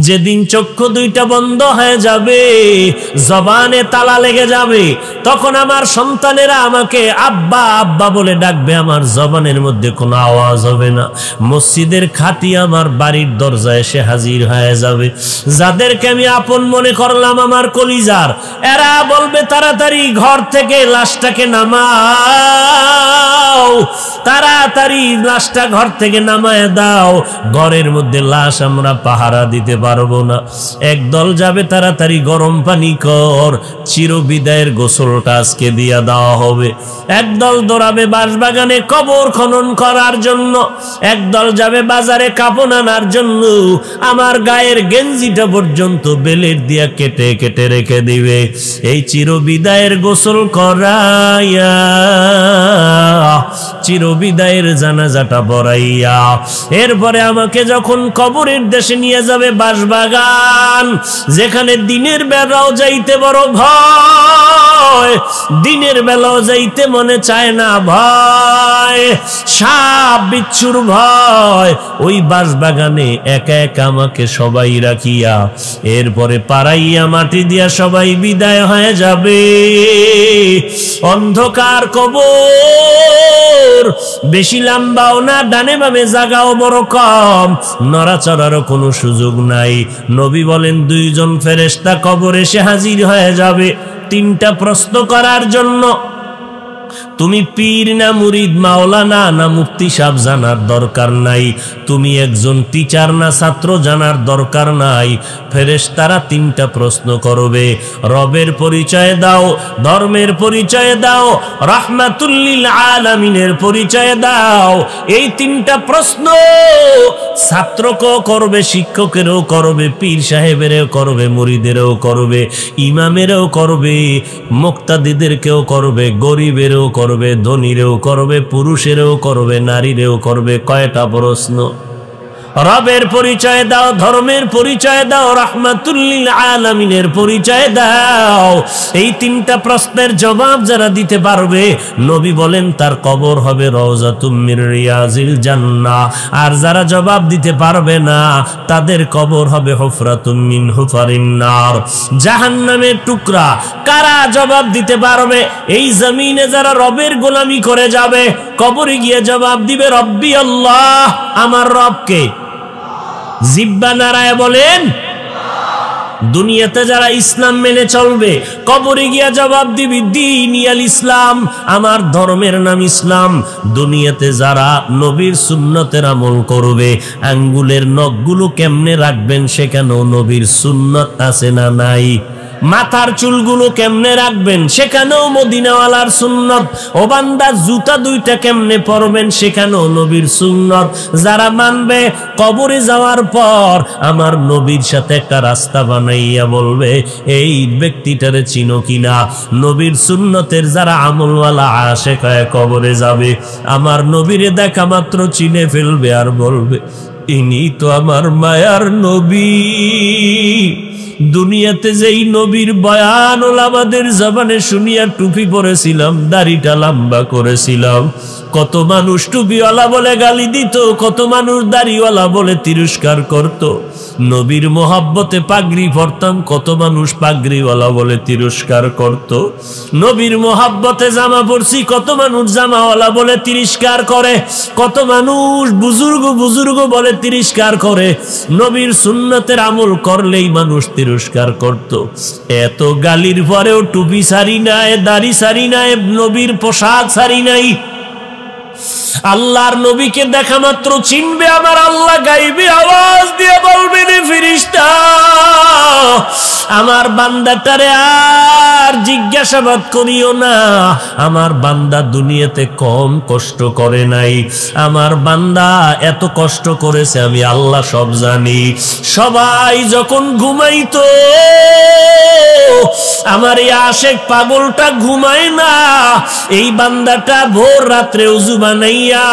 যেদিন চক্ষু দুইটা বন্ধ হয়ে যাবে, জবানে তালা লেগে যাবে, তখন আমার সন্তানেরা আমাকে আব্বা আব্বা বলে ডাকবে, আমার জবানের মধ্যে কোনো আওয়াজ হবে না। মসজিদের খাতি আমার বাড়ির দরজায় এসে হাজির হয়ে যাবে। যাদেরকে আমি আপন মনে করলাম আমার কলিজার, এরা বলবে তাড়াতাড়ি ঘর থেকে লাশটাকে নামাও, তাড়াতাড়ি লাশটা ঘর থেকে নামায় দাও, ঘরের মধ্যে লাশ আমরা পাহারা দিতে পারবো না। একদল যাবে তাড়াতাড়ি গরম পানি কর, চিরবিদায়ের গোসলটা আজকে দিয়া দেওয়া হবে। একদল দৌড়াবে বাঁশবাগানে কবর খনন করার জন্য, একদল যাবে বাজারে কাপড় আনার জন্য, আমার গায়ের গেঞ্জিটা পর্যন্ত বেলের দিয়া কেটে কেটে রেখে দিবে। এই চিরবিদায়ের গোসল করাইয়া, চিরবিদায়ের জানাজাটা পড়াইয়া, এরপরে আমাকে যখন কবরের দেশে নিয়ে যাবে বাঁশবাগান, যেখানে দিনের বেলাও যাইতে বড় ভয়, দিনের বেলাও যাইতে মনে চায় না, ভয়, সাপ বিচ্ছুর ভয়, ওই বাঁশবাগানে একা একা আমাকে সবাই রাখিয়া, এরপরে পাড়াইয়া মাটি দিয়া সবাই বিদায় হয়ে যাবে। অন্ধকার কবর, বেশি লম্বাও না, ডানে বামে জায়গাও বড় কম, নড়াচড়ারও কোনো সুযোগ নাই। নবী বলেন দুইজন ফেরেশতা কবরে এসে হাজির হয়ে যাবে তিনটা প্রশ্ন করার জন্য। তুমি পীর না মুরিদ, মাওলানা না মুফতি সাহেব জানার দরকার নাই, তুমি একজন টিচার না ছাত্র জানার দরকার নাই। ফেরেশতারা তিনটা প্রশ্ন করবে, রবের পরিচয় দাও, ধর্মের পরিচয় দাও, রাহমাতুল লিল আলামিনের পরিচয় দাও। এই তিনটা প্রশ্ন ছাত্রকেও করবে, শিক্ষকেরও করবে, পীর সাহেবেরও করবে, মুরিদেরও করবে, ইমামেরও করবে, মুক্তাদিদেরকেও করবে, গরিবেরও করবে, ধনীরেও করবে, পুরুষেরও করবে, নারীরেও করবে। কয়টা প্রশ্ন? রবের পরিচয় দাও, ধর্মের পরিচয় দাও, রাহমাতুল লিল আলামিনের পরিচয় দাও। এই তিনটা প্রশ্নের জবাব যারা দিতে পারবে, নবী বলেন তার কবর হবে রওজাতুম মির রিয়াজিল জান্নাহ। আর যারা জবাব দিতে পারবে না, তাদের কবর হবে হুফরাতুম মিন হুফারিন নার, জাহান্নামের টুকরা। কারা জবাব দিতে পারবে? এই জমিনে যারা রবের গোলামি করে যাবে, কবরে গিয়ে জবাব দিবে রব্বি আল্লাহ, আমার রবকে। জিব্বা নারায় বলেন। দুনিয়াতে যারা ইসলাম মেনে চলবে, কবরে গিয়া জবাব দিবি দীনিয়াল ইসলাম, আমার ধর্মের নাম ইসলাম। দুনিয়াতে যারা নবীর সুন্নতের আমল করবে, আঙ্গুলের নখগুলো কেমনে রাখবেন সেখানেও নবীর সুন্নত আছে না নাই? মাথার চুলগুলো কেমনে রাখবেন সেখানেও মদিনাওয়ালার সুন্নত। ও বান্দা, জুতা দুইটা কেমনে পরবেন সেখানেও নবীর সুন্নত। যারা মানবে, কবরে যাওয়ার পর আমার নবীর সাথে একটা রাস্তা বানাইয়া বলবে এই ব্যক্তিটারে চিনো কিনা। নবীর সুন্নতের যারা আমলওয়ালা আশেক হয়ে কবরে যাবে, আমার নবীরে দেখা মাত্র চিনে ফেলবে আর বলবে ইনি তো আমার মায়ার নবী। দুনিয়াতে যেই নবীর বয়ান ওলামাদের জবানে শুনিয়া টুপি পরেছিলাম, দাড়িটা লম্বা করেছিলাম, কত মানুষ টুপিওয়ালা বলে গালি দিত, কত মানুষ দাড়িওয়ালা বলে তিরস্কার করত। নবীর মোহাব্বতে পাগড়ি পরতাম, কত মানুষ পাগড়িওয়ালা বলে তিরস্কার করত। নবীর মোহাব্বতে জামা পরছি, কত মানুষ জামাওয়ালা বলে তিরস্কার করে, কত মানুষ বুজুর্গ বুজুর্গ বলে তিরস্কার করে। নবীর সুন্নতের আমল করলেই মানুষ তিরস্কার করত। এত গালির পরেও টুপি সারি নাই, দাড়ি সারি নাই, নবীর পোশাক সারি নাই। আল্লাহর নবীকে দেখা মাত্র চিনবে আমার আল্লাহ, গাইবে আওয়াজ দিয়ে বলবেন ফেরেশতা আমার বান্দাটারে আর জিজ্ঞাসাবাদ করিও না। আমার বান্দা দুনিয়াতে কম কষ্ট করে নাই, আমার বান্দা এত কষ্ট করেছে আমি আল্লাহ সব জানি। সবাই যখন ঘুমাইতো, আমার এই আশেক পাগলটা ঘুমায় না, এই বান্দাটা ভোর রাত্রে উযু বানাইয়া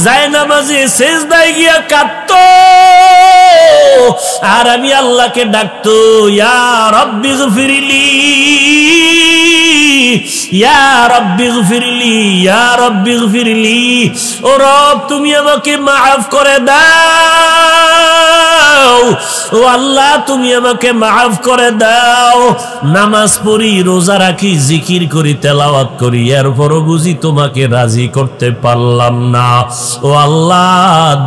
যায় নামাজে সেজদায় গিয়া কাঁদতো, আর আমি আল্লাহকে ডাকতো ইয়া রাব্বি গফিরলি, ইয়া রাব্বি গফিরলি, ইয়া রাব্বি গফিরলি, ও রব তুমি আমাকে মাফ করে দাও, ও আল্লাহ তুমি আমাকে মাফ করে দাও। নামাজ পড়ি, রোজা রাখি, জিকির করি, তেলাওয়াত করি, এরপরও বুঝি তোমাকে রাজি করতে পারলাম না। ও আল্লাহ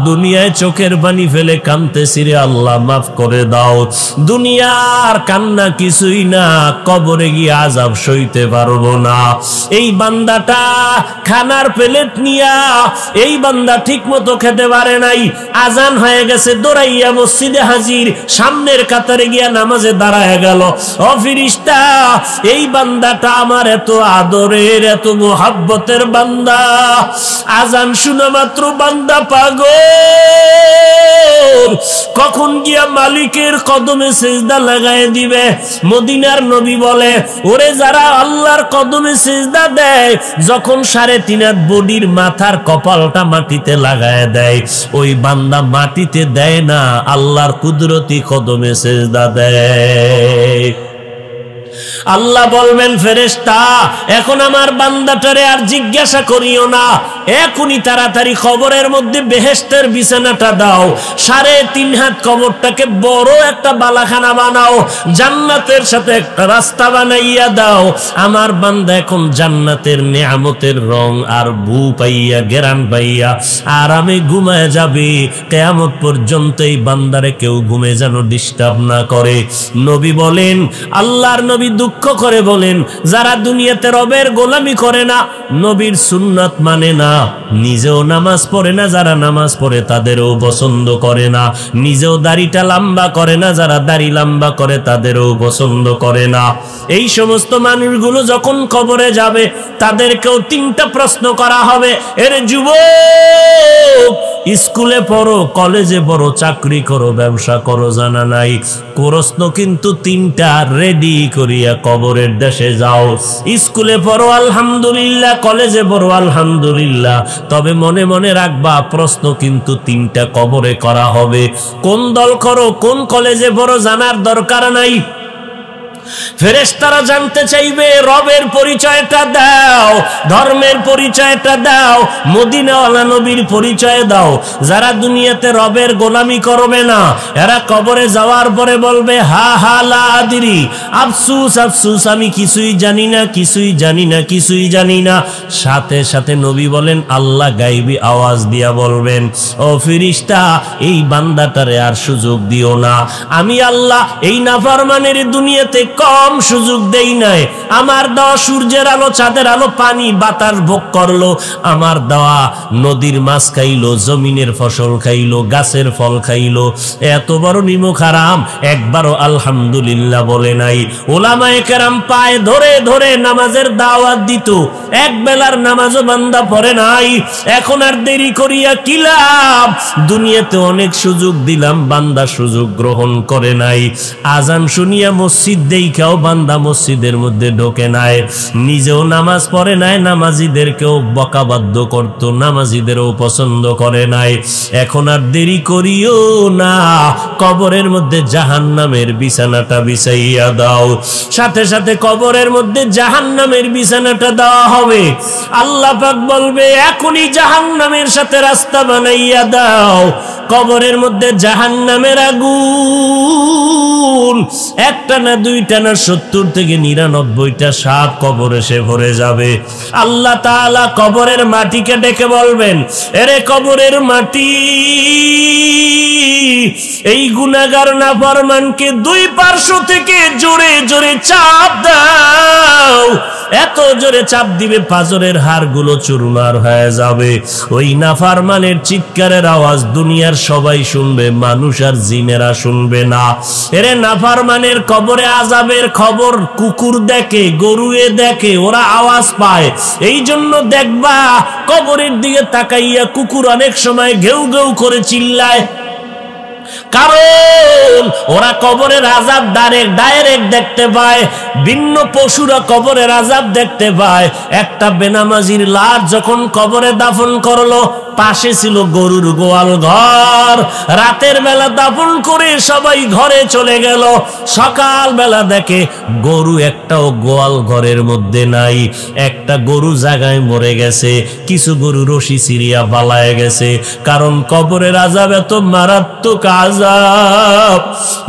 দুনিয়ায় চোখের পানি ফেলে কাঁদতেছি রে আল্লাহ, মাফ করে দাও। দুনিয়ার কান্না কিছুই না, কবরে গিয়ে আযাব সইতে পারবো না। এই বান্দাটা খানার প্লেট নিয়া, এই বান্দা ঠিক মতো খেতে পারে নাই, আজান হয়ে গেছে, দৌড়াইয়া মসজিদে হাজির, সামনের কাতারে গিয়া নামাজে দাঁড়ায় গেল। ও ফেরেশতা, এই বান্দাটা আমার এত আদরের, এত মোহাব্বতের বান্দা, আজান শোনা মাত্র বান্দা পাগল, কখন গিয়া মালিকের কদমে সিজদা লাগায় দিবে। মদিনার নবী বলে, ওরে যারা আল্লাহর কদমে সিজদা দেয়, যখন 3.5 হাত বডির মাথার কপালটা মাটিতে লাগায় দেয়, ওই বান্দা মাটিতে দেয় না, আল্লাহর কুদরতি কদমে সিজদা দেয়। আল্লাহ বলবেন, ফেরেশতা এখন আমার বান্দাটারে আর জিজ্ঞাসা করিও না, এখনই তাড়াতাড়ি কবরের মধ্যে বেহেশতের বিছানাটা দাও, 3.5 হাত কবরটাকে বড় একটা বালাখানা বানাও, জান্নাতের সাথে একটা রাস্তা বানাইয়া দাও। আমার বান্দা এখন জান্নাতের নেয়ামতের রং আর বু পাইয়া, গেরান পাইয়া আরামে ঘুমায় যাবে। কিয়ামত পর্যন্ত এই বান্দারে কেউ ঘুমে যেন ডিস্টার্ব না করে। নবী বলেন, আল্লাহর নবী দুঃখ করে বলেন, যারা দুনিয়াতে রবের গোলামি করে না, নবীর সুন্নাত মানে না, নিজেও নামাজ পড়ে না, যারা নামাজ পড়ে তাদেরও পছন্দ করে না, নিজেও দাড়িটা লম্বা করে না, যারা দাড়ি লম্বা করে তাদেরও পছন্দ করে না, এই সমস্ত মানুষগুলো যখন কবরে যাবে তাদেরকেও 3টা প্রশ্ন করা হবে। এর যুবক, স্কুলে পড়ো, কলেজে পড়ো, চাকরি করো, ব্যবসা করো, জানা নাই, প্রশ্ন কিন্তু 3টা, রেডি করিয়া কবরের দেশে যাও। স্কুলে পড়ো আলহামদুলিল্লাহ, কলেজে পড়ো আলহামদুলিল্লাহ, তবে মনে মনে রাখবা প্রশ্ন কিন্তু 3টা কবরে করা হবে। কোন দল করো, কোন কলেজে পড়ো জানার দরকার নাই, ফেরেশতারা জানতে চাইবে রবের পরিচয়টা দাও, ধর্মের পরিচয়টা দাও, মদিনাওয়ালা নবীর পরিচয় দাও। যারা দুনিয়াতে রবের গোলামি করবে না, এরা কবরে যাওয়ার পরে বলবে, হা হা লা আদরি, আফসুস আফসুস, আমি কিছুই জানি না, কিছুই জানি না, কিছুই জানি না। সাথে সাথে নবী বলেন, আল্লাহ গায়বী আওয়াজ দিয়া বলবেন, ও ফেরেশতা এই বান্দাটারে আর সুযোগ দিও না, আমি আল্লাহ এই নাফরমানের দুনিয়াতে কম সুযোগ দেই নাই। আমার দেওয়া সূর্যের আলো, চাঁদের আলো, পানি বাতাস ভোগ করলো, আমার দেওয়া নদীর মাছ খাইলো, জমিনের ফসল খাইলো, গাছের ফল খাইলো, এত বড় নিমক হারাম, একবারও আলহামদুলিল্লাহ বলে নাই। ওলামায়ে কেরাম পায়ে ধরে ধরে নামাজের দাওয়াত দিত, এক বেলার নামাজও বান্দা পড়ে নাই। এখন আর দেরি করিয়া কি লাভ? দুনিয়াতে অনেক সুযোগ দিলাম, বান্দা সুযোগ গ্রহণ করে নাই। আজান শুনিয়া মসজিদ দেখাও বান্দা মসজিদের মধ্যে ঢোকে নাই, নিজেও নামাজ পড়ে নাই, নামাজিদেরকেও বকাবাধ্য করত, নামাজিদেরও পছন্দ করে নাই। এখন আর দেরি করিও না, কবরের মধ্যে জাহান্নামের বিছানাটা বিছাইয়া দাও। সাথে সাথে কবরের মধ্যে জাহান্নামের বিছানাটা দেওয়া হবে। আল্লাহ পাক বলবে, এখনই জাহান্নামের সাথে রাস্তা বানাইয়া দাও। কবরের মধ্যে জাহান্নামের আগুন একটা না, দুইটা না, 70 থেকে 99টা সাপ কবর এসে ভরে যাবে। আল্লাহ তাআলা কবরের মাটিকে ডেকে বলবেন, এরে কবরের মাটি, এই গুনাহগার নাফরমানকে 2 পার্শ্ব থেকে জোরে জোরে চাপ দাও। এত জোরে চাপ দিবে পাঁজরের হাড়গুলো চুরমার হয়ে যাবে। ওই নাফরমানের চিৎকারের আওয়াজ দুনিয়ার সবাই শুনবে, মানুষ আর জিনেরা শুনবে না। এরে নাফরমানের কবরে আযাবের খবর কুকুর দেখে, গরুয়ে দেখে, ওরা আওয়াজ পায়। এই জন্য দেখবা কবরের দিকে তাকাইয়া কুকুর অনেক সময় ঘেউ ঘেউ করে চিল্লায়। কারণ ওরা কবরের আযাব ডাইরেক্ট দেখতে পায়। ভিন্ন পশুরা কবরের আযাব দেখতে পায়। একটা বেনামাজির লাশ যখন কবরে দাফন করলো, পাশে ছিল গরুর গোয়াল ঘর। রাতের বেলা দাফন করে সবাই ঘরে চলে গেল। সকাল বেলা দেখে গরু একটাও গোয়াল ঘরের মধ্যে নাই। একটা গরু জায়গায় মরে গেছে, কিছু গরু রশি ছিঁড়িয়া পালায় গেছে। কারণ কবরের আযাব এত মারাত্মক আযাব।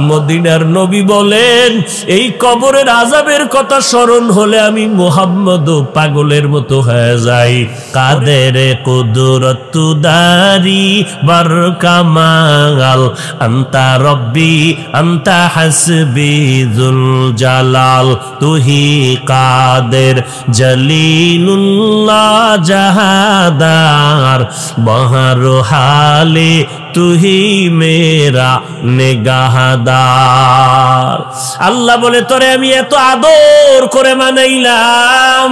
মদিনার নবী বলেন, এই কবরের আযাবের কথা স্মরণ হলে আমি মুহাম্মদও পাগলের মতো হয়ে যাই। কাদের কুদরত দারি বরকামাল আন্তা রব্বি আন্তা হাসবি যুল জালাল তুহি কাদের জলিলুল্লাহ জাহাদার বহর হালে তুহি মেরা নিগাহদার। আল্লাহ বলে, তোরে আমি এত আদর করে বানাইলাম।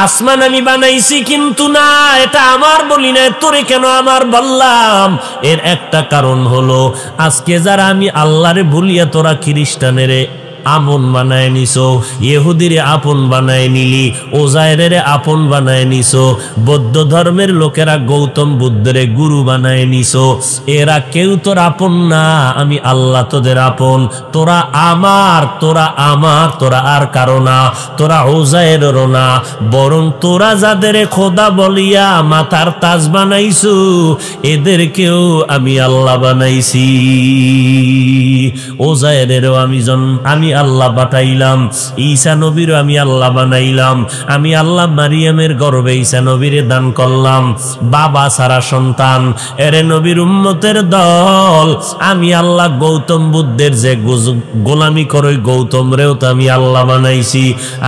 আসমান আমি বানাইছি, কিন্তু না, এটা আমার বলি না, তোরে কেন আমার বললাম? এর একটা কারণ হলো, আজকে যারা আমি আল্লাহরে ভুলিয়া তোরা খ্রিস্টানের আপন বানায় নিছো, ইহুদিরে আপন বানায় নিলি, ওজায়ের আপন বানায় নিছো, বৌদ্ধ ধর্মের লোকেরা গৌতম বুদ্ধের গুরু বানায় নিছো। এরা কেউ তোর আপন না, আমি আল্লাহ তোদের আপন। তোরা আমার, তোরা আমার, তোরা আর কারো না। তোরা ওজায়েরও না, বরং তোরা যাদের খোদা বলিয়া মাথার তাজ বানাইছো, এদেরকেও আমি আল্লাহ বানাইছি। ওজায়েরেরও আমি আল্লাহ বানাইলাম, ঈসা নবীরও আমি আল্লাহ বানাইলাম। আমি আল্লাহ মারিয়ামের গর্ভে ঈসা নবীরে দান করলাম, বাবা সারা সন্তান। এরে নবীর উম্মতের দল, আমি আল্লাহ গৌতম বুদ্ধের যে গোলামি করে গৌতম রেও তো আমি আল্লাহ বানাইছি।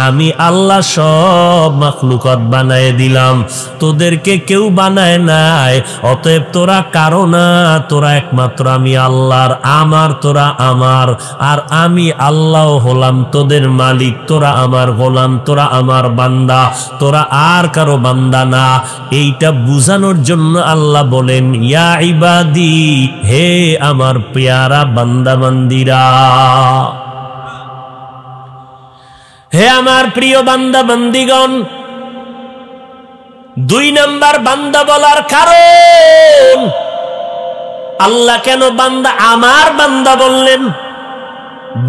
আমি আল্লাহ সব মাখলুকাত বানায় দিলাম, তোদেরকে কেউ বানায় নাই। অতএব তোরা কারো না, তোরা একমাত্র আমি আল্লাহর, আমার তোরা আমার, আর আমি আল্লাহ হলাম তোদের মালিক। তোরা আমার গোলাম, তোরা আমার বান্দা, তোরা আর কারো বান্দা না। এইটা বুঝানোর জন্য আল্লাহ বলেন, ইয়া ইবাদি, হে আমার পেয়ারা বান্দা বান্দিরা, হে আমার প্রিয় বান্দা বান্দিগণ। 2 নাম্বার বান্দা বলার কারণ, আল্লাহ কেন বান্দা আমার বান্দা বললেন?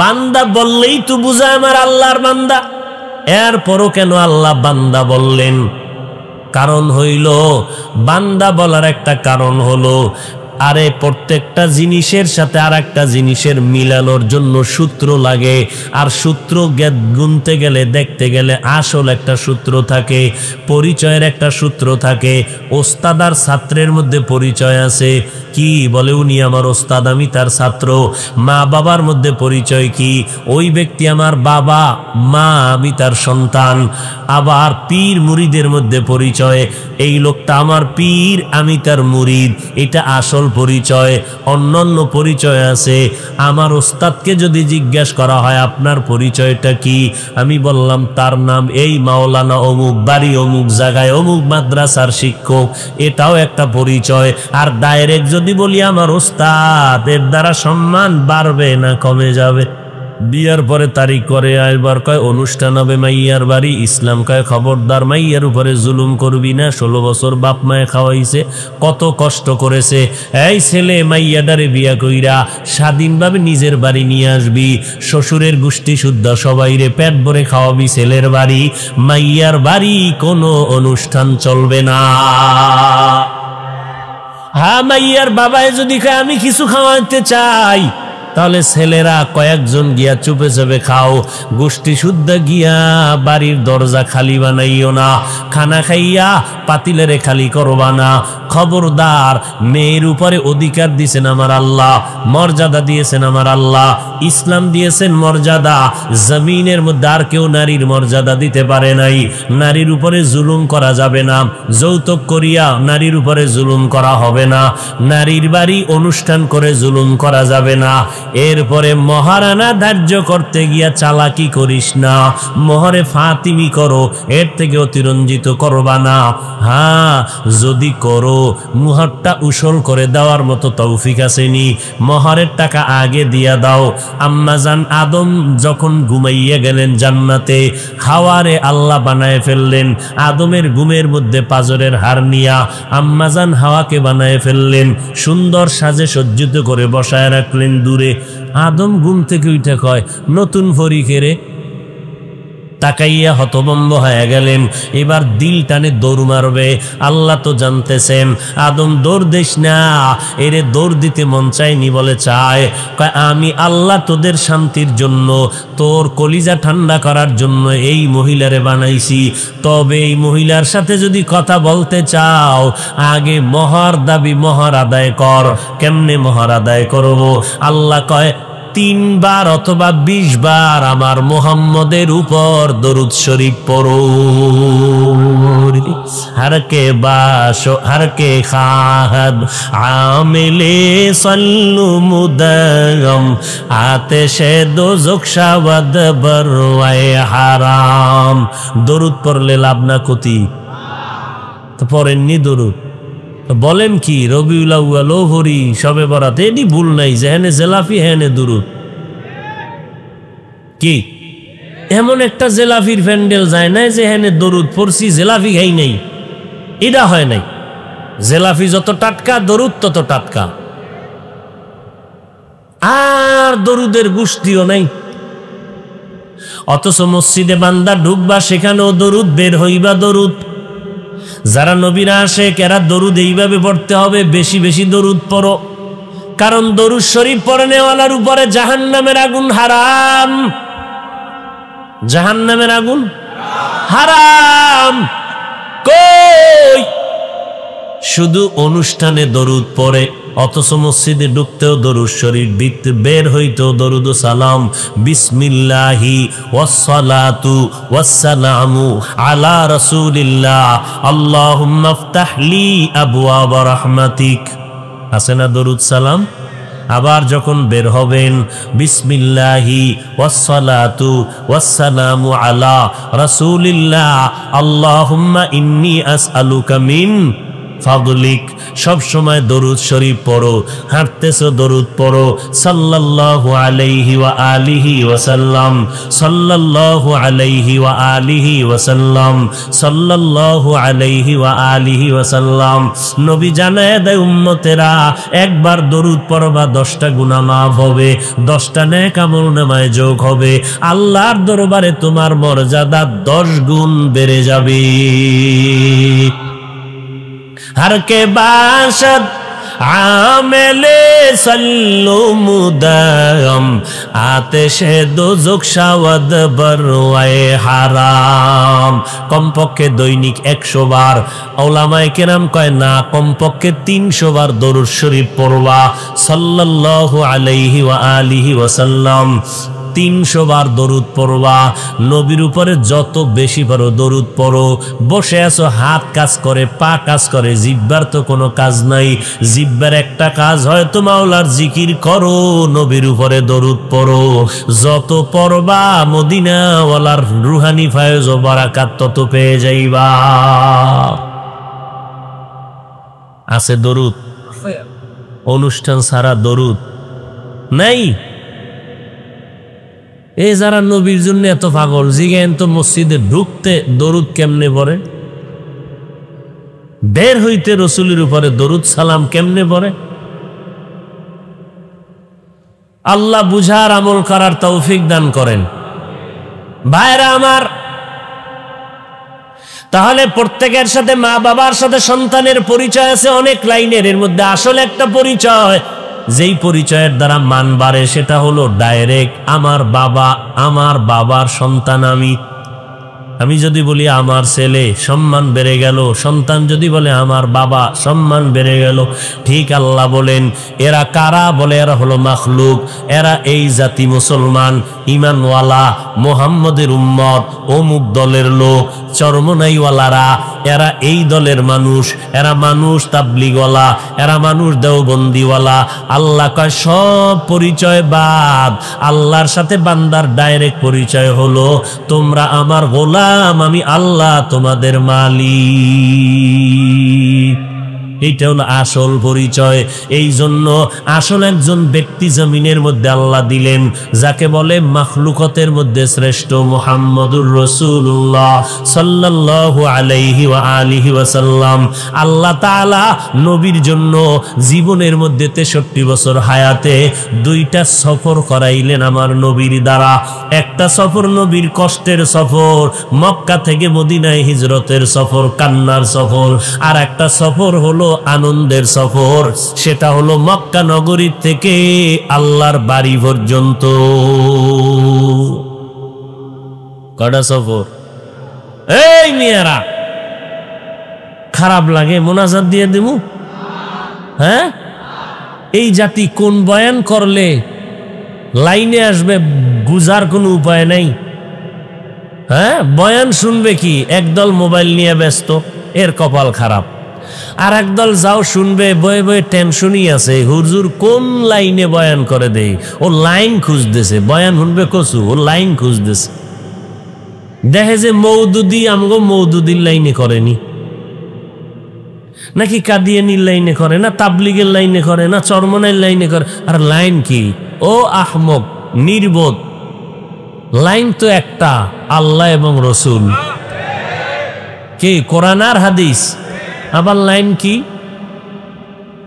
বান্দা বললেই তো বুঝায় আমার আল্লাহর বান্দা। এরপরও কেন আল্লাহ বান্দা বললেন? কারণ হইল, বান্দা বলার একটা কারণ হলো, আরে প্রত্যেকটা জিনিসের সাথে আর একটা জিনিসের মিলানোর জন্য সূত্র লাগে। আর সূত্র গুনতে গেলে, দেখতে গেলে আসল একটা সূত্র থাকে, পরিচয়ের একটা সূত্র থাকে। ওস্তাদ আর ছাত্রের মধ্যে পরিচয় আছে, কি বলে উনি আমার ওস্তাদ, আমি তার ছাত্র। মা বাবার মধ্যে পরিচয় কি, ওই ব্যক্তি আমার বাবা, মা আমি তার সন্তান। আবার পীর মুরিদের মধ্যে পরিচয়, এই লোকটা আমার পীর, আমি তার মুরিদ, এটা আসল পরিচয়। অন্যান্য পরিচয় আছে। আমার ওস্তাদকে যদি জিজ্ঞেস করা হয় আপনার পরিচয়টা কি, আমি বললাম তার নাম এই মাওলানা অমুক, বাড়ি অমুক জায়গায়, অমুক মাদ্রাসার শিক্ষক, এটাও একটা পরিচয়। আর ডাইরেক্ট যদি বলি আমার ওস্তাদ, এর দ্বারা সম্মান বাড়বে না কমে যাবে? বিয়ার পরে তারিখ করে আইবার কয় অনুষ্ঠান হবে মাইয়ার বাড়ি, ইসলাম কয় খবরদার মাইয়ার উপরে জুলুম করবি না, 16 বছর বাপ মায়ে খাওয়াইছে, কত কষ্ট করেছে। এই ছেলে, মাইয়াডারে বিয়া কইরা স্বাধীনভাবে নিজের বাড়ি নিয়ে আসবি, শ্বশুরের গোষ্ঠী শুদ্ধ সবাইরে পেট ভরে খাওয়াবি ছেলের বাড়ি, মাইয়ার বাড়ি কোনো অনুষ্ঠান চলবে না। হ্যাঁ, মাইয়ার বাবায় যদি কয় আমি কিছু খাওয়াতে চাই, তাহলে ছেলেরা কয়েকজন গিয়া চুপে চুপে খাও, গোষ্ঠী শুদ্ধ গিয়া বাড়ির দরজা খালি বানাইও না, খানা খাইয়া পাতিলেরে খালি করবা না। খবরদার, মেয়ের উপরে অধিকার দিয়েছেন আমার আল্লাহ, মর্যাদা দিয়েছেন আমার আল্লাহ, ইসলাম দিয়েছেন মর্যাদা। জমিনের মধ্যে আর কেউ নারীর মর্যাদা দিতে পারে নাই। নারীর উপরে জুলুম করা যাবে না, যৌতুক করিয়া নারীর উপরে জুলুম করা হবে না, নারীর বাড়ি অনুষ্ঠান করে জুলুম করা যাবে না। এরপরে মহারানা ধার্য করতে গিয়া চালাকি করিস না, মোহরে ফাতিমি করো, এর থেকে অতিরঞ্জিত করবা না। হ্যাঁ, যদি করো মুহরটা উসল করে দেওয়ার মতো তৌফিক আসেনি, মোহরের টাকা আগে দিয়া দাও। আম্মাজান আদম যখন ঘুমাইয়া গেলেন জান্নাতে, হাওয়ারে আল্লাহ বানায় ফেললেন। আদমের ঘুমের মধ্যে পাজরের হার নিয়া আম্মাজান হাওয়াকে বানায় ফেললেন, সুন্দর সাজে সজ্জিত করে বসায় রাখলেন দূরে। আদম ঘুম থেকে উঠে কয়, নতুন ফরিকেরে। তাকাইয়া হতভম্ব হয়ে গেলেন। এবার দিল টানে দৌড় মারবে। আল্লাহ তো জানতেছেন, আদম দৌড় দিস না, এরে দৌড় দিতে মন চায়নি বলে চায়। আমি আল্লাহ তোদের শান্তির জন্য, তোর কলিজা ঠান্ডা করার জন্য এই মহিলারে বানাইছি। তবে এই মহিলার সাথে যদি কথা বলতে চাও, আগে মোহর দাবি, মোহর আদায় কর। কেমনে মোহর আদায় করব? আল্লাহ কয়, 3 বার অথবা 20 বার আমার মুহাম্মদের উপর দরুদ শরীফ পড়ো। হরকে বাসো হরকে খাহাদ আমিলে সল্লু মুদাগম আতেশে দোজক শাওয়াদ বরওয়ায়ে হারাম। দরুদ পড়লে লাভ না ক্ষতি? তো পড়েননি দরুদ? বলেন কি রবিউল আউয়াল ও হরি সবে বরাত, এটি ভুল নাই যে হেনে জেলাফি হেনে দুরুদ। কি এমন একটা জেলাফির প্যান্ডেল যায় নাই যে হেনে দরুদ পড়ছি জেলাফি খাই নাই? এটা হয় নাই। জেলাফি যত টাটকা, দরুদ তত টাটকা। আর দরুদের গুষ্টিও নাই। অথচ মসজিদে বান্দা ঢুকবা, সেখানেও দরুদ, বের হইবা দরুদ। যারা নবীরা আসে এরা দরুদ এইভাবে পড়তে হবে, বেশি বেশি দরুদ পড়ো। কারণ দরুদ শরীফ পড়ে নেওয়ালার উপরে জাহান্নামের আগুন হারাম। জাহান্নামের আগুন হারাম। কই শুধু অনুষ্ঠানে দরুদ পড়ে, অথচ মসজিদে ঢুকতেও দরুদ শরীফ, বের হইতেও দরুদ সালাম। বিসমিল্লাহি ওয়াসসালাতু ওয়াসসালামু আলা রাসূলিল্লাহ আল্লাহুম্মা ইফতাহ লি আবওয়াব রাহমাতিক। আছে না দরুদ সালাম? আবার যখন বের হবেন, বিসমিল্লাহি ওয়াসসালাতু ওয়াসসালামু আলা রাসূলিল্লাহ আল্লাহুম্মা ইন্নী আসআলুকা মিন ফাদলিক। সব সময় দরুদ শরীফ পড়ো। হাঁটতেছো দরুদ পড়ো, সাল্লাল্লাহু আলাইহি ওয়া আলিহি ওয়াসাল্লাম, সাল্লাল্লাহু আলাইহি ওয়া আলিহি ওয়াসাল্লাম, সাল্লাল্লাহু আলাইহি ওয়া আলিহি ওয়াসাল্লাম। নবী জানায় দেয় উম্মতেরা, একবার দরুদ পড়বা 10টা গুনাহ মাফ হবে, 10টা নেক আমলনামায় যোগ হবে। আল্লাহর দরবারে তোমার মর্যাদা 10 গুণ বেড়ে যাবে। हर के बाशद आमेले सल्लु मुदाम आतेशे दोजक शावद बरवाए हाराम। कमपक्षे दैनिक 100 বার। ওলামায়ে কেরাম কয় না, কমপক্ষে 300 বার দরুদ শরীফ পড়বা সাল্লাল্লাহু আলাইহি ওয়া আলিহি ওয়াসাল্লাম। 300 বার দরুদ পড়বা। নবীর উপরে যত বেশি পারো দরুদ পড়ো। বসে আছো, হাত কাজ করে, পা কাজ করে, জিহ্বার তো কোনো কাজ নাই। জিহ্বার একটা কাজ, হয়তো মাওলার জিকির করো, নবীর উপরে দরুদ পড়ো। যত পড়বা মদিনাওয়ালার রুহানি ফায়েজ ও বারাকাত তত পেয়ে যাইবা। আছে দরুদ? অনুষ্ঠান সারা দরুদ নাই। এই যারা নবীর জন্য এত পাগল, জিজ্ঞেন তো মসজিদে ঢুকতে দরুদ কেমনে পড়ে, বের হইতে রসুলের উপরে দরুদ সালাম কেমনে পড়ে। আল্লাহ বুঝার আমল করার তৌফিক দান করেন। ভাইরা আমার, তাহলে প্রত্যেকের সাথে, মা বাবার সাথে সন্তানের পরিচয় আছে অনেক লাইনের। এর মধ্যে আসলে একটা পরিচয়, যেই পরিচয়ের দ্বারা মান বাড়ে, সেটা হলো ডাইরেক্ট আমার বাবা, আমার বাবার সন্তান আমি যদি বলি আমার ছেলে, সম্মান বেড়ে গেল। সন্তান যদি বলে আমার বাবা, সম্মান বেড়ে গেল। ঠিক আল্লাহ বলেন, এরা কারা? বলে এরা হলো মাখলুক। এরা এই জাতি মুসলমান, ইমানওয়ালা, মুহাম্মদের উম্মত, অমুক দলের লোক, চরমনাইওয়ালারা, এরা এই দলের মানুষ। এরা মানুষ তাবলিগওয়ালা, এরা মানুষ দেওবন্দিওয়ালা। আল্লাহ কয় সব পরিচয় বাদ। আল্লাহর সাথে বান্দার ডাইরেক্ট পরিচয় হলো, তোমরা আমার গোলাম, আমি আল্লাহ তোমাদের মালিক। এইটা হলো আসল পরিচয়। এই জন্য আসল একজন ব্যক্তি জমিনের মধ্যে আল্লাহ দিলেন, যাকে বলে মাখলুকতের মধ্যে শ্রেষ্ঠ, মুহাম্মদুর রাসূলুল্লাহ সাল্লাল্লাহু আলাইহি ওয়া আলিহি ওয়াসাল্লাম। আল্লাহ তাআলা নবীর জন্য জীবনের মধ্যে 63 বছর হায়াতে 2টা সফর করাইলেন আমার নবীর দ্বারা। একটা সফর নবীর কষ্টের সফর, মক্কা থেকে মদিনায় হিজরতের সফর, কান্নার সফর। আর একটা সফর হলো আনন্দের সফর, সেটা হলো মক্কা নগরী থেকে আল্লাহর বাড়ি পর্যন্ত। কটা সফর? এই মেয়েরা খারাপ লাগে মোনাজাত দিয়ে দেবো? হ্যাঁ, এই জাতি কোন বয়ান করলে লাইনে আসবে বুঝার কোনো উপায় নাই। হ্যাঁ, বয়ান শুনবে কি, একদল মোবাইল নিয়ে ব্যস্ত, এর কপাল খারাপ। আর একদল যাও শুনবে বয়ে বয়ে টেনশনই আছে, হুজুর কোন লাইনে বয়ান করে দেই। ও লাইন খুঁজতেছে, বয়ান শুনবে কচু, ও লাইন খুঁজতেছে। দেখে যে মৌদুদি আমগো মৌদুদির লাইনে করেনি, নাকি কাদিয়ানির লাইনে করে, না তাবলিগের লাইনে করে, না চরমনের লাইনে করে। আর লাইন কি? ও আহমক, নির্বোধ। লাইন তো একটা, আল্লাহ এবং রসুল। কে? কোরআন আর হাদিস। আবার লাইন কি?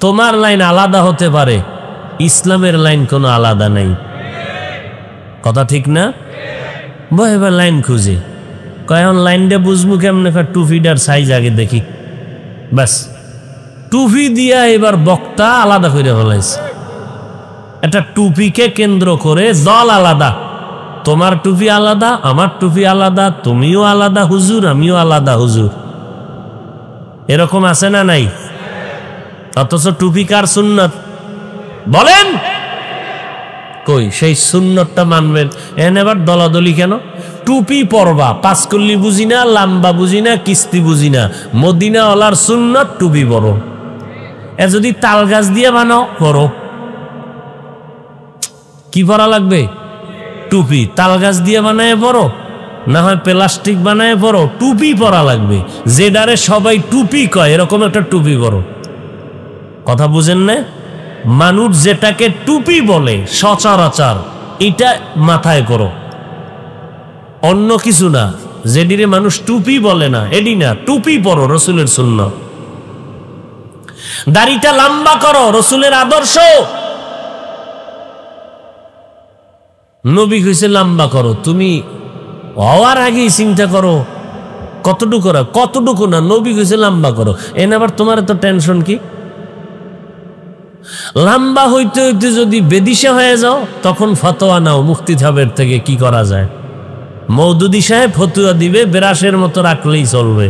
তোমার লাইন আলাদা হতে পারে, ইসলামের লাইন কোনো আলাদা নাই। কথা ঠিক না? এবার লাইন খুঁজে কখন লাইনটা বুঝবো কেমনে? টুপিটার সাইজ আগে দেখি, ব্যাস। টুপি দিয়া এবার বক্তা আলাদা করে ফেলাইছে। একটা টুপিকে কেন্দ্র করে দল আলাদা, তোমার টুপি আলাদা, আমার টুপি আলাদা, তুমিও আলাদা হুজুর, আমিও আলাদা হুজুর। এরকম আছে না নাই? অথচ টুপি কার সুন্নত বলেন? কই সেই সুন্নতটা মানবেন? এবার দলাদলি কেন? টুপি পরবা, পাঁচকল্লি বুঝি না, লাম্বা বুঝি না, কিস্তি বুঝি না, মদিনা ওয়ালার সুন্নত টুপি পরো। এ যদি তাল গাছ দিয়ে বানাও পরো। কি পরা লাগবে? টুপি। তাল গাছ দিয়ে বানায় পরো, না হয় প্লাস্টিক বানায় পরো, টুপি পরা লাগবে। যেটারে সবাই টুপি কয় এরকম একটা টুপি পরো। কথা বুঝেন না? মানুষ যেটাকে টুপি বলে সচরাচর, এটা মাথায় করো, অন্য কিছু না। যেদিনে মানুষ টুপি বলে না এডি না, টুপি পরো, রসুলের সুন্নাত। দাড়িটা লম্বা করো, রসুলের আদর্শ। নবী কইছে লম্বা করো, তুমি হওয়ার আগেই চিন্তা করো কতটুকু, কতটুকু না, নবী কইছে লম্বা করো। এনে আবার তোমার এত টেনশন কি? লম্বা হইতে হইতে যদি বেদিশা হয়ে যাও, তখন ফতোয়া নাও মুফতি সাহেবের থেকে, কি করা যায়। মওদুদি সাহেব ফতুয়া দিবে, বেরাসের মতো রাখলেই চলবে।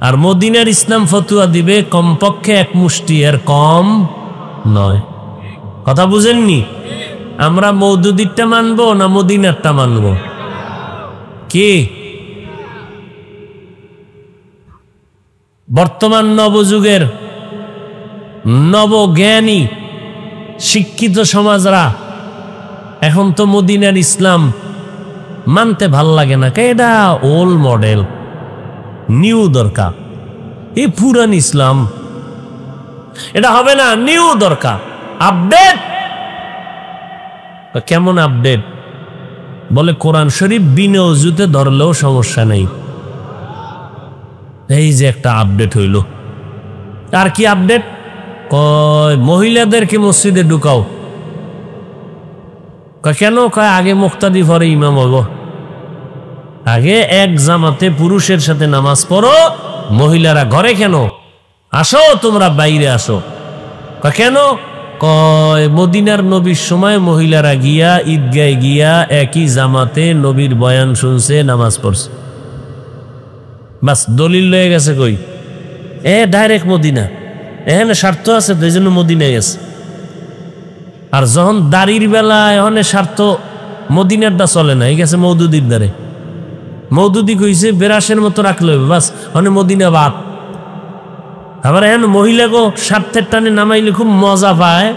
আর মদিনার ইসলাম ফতুয়া দিবে কমপক্ষে 1 মুষ্টি, এর কম নয়। কথা বুঝেননি? আমরা মওদুদিরটা মানবো না মদিনারটা মানবো? কি বর্তমান নবযুগের নবজ্ঞানী শিক্ষিত সমাজরা এখন তো মদিনার ইসলাম মানতে ভাল লাগে না। এটা ওল্ড মডেল, নিউ দরকার। এই পুরান ইসলাম এটা হবে না, নিউ দরকার, আপডেট। কেমন আপডেট? বলে কোরআন শরীফ বিনা ওযুতে ধরলেও সমস্যা নেই। এই যে একটা আপডেট হইল। আর কি আপডেট? কয় মহিলাদেরকে মসজিদে ঢুকাও। কেন? কয় আগে মুক্তাদি পরে ইমাম হবো, আগে এক জামাতে পুরুষের সাথে নামাজ পড়ো, মহিলারা ঘরে কেন? আসো তোমরা বাইরে আসো। কেন? কয় মদিনার নবীর সময় মহিলারা গিয়া ঈদগায় গিয়া একই জামাতে নবীর বয়ান শুনছে, নামাজ পড়ছে। বাস দলিল লয়ে গেছে। কই? Direct Medina. এখানে স্বার্থ আছে তো, এই জন্য মদিনায় গেছে। আর যখন দাড়ির বেলা এখানে স্বার্থ, মদিনারটা চলে না, এই গেছে মওদুদির দ্বারে। মওদুদি কইছে বেরাসের মতো রাখলে হবে, বাস ওখানে মদিনা বাদ। আবার এখন মহিলাকে স্বার্থের টানে নামাইলে খুব মজা পায়।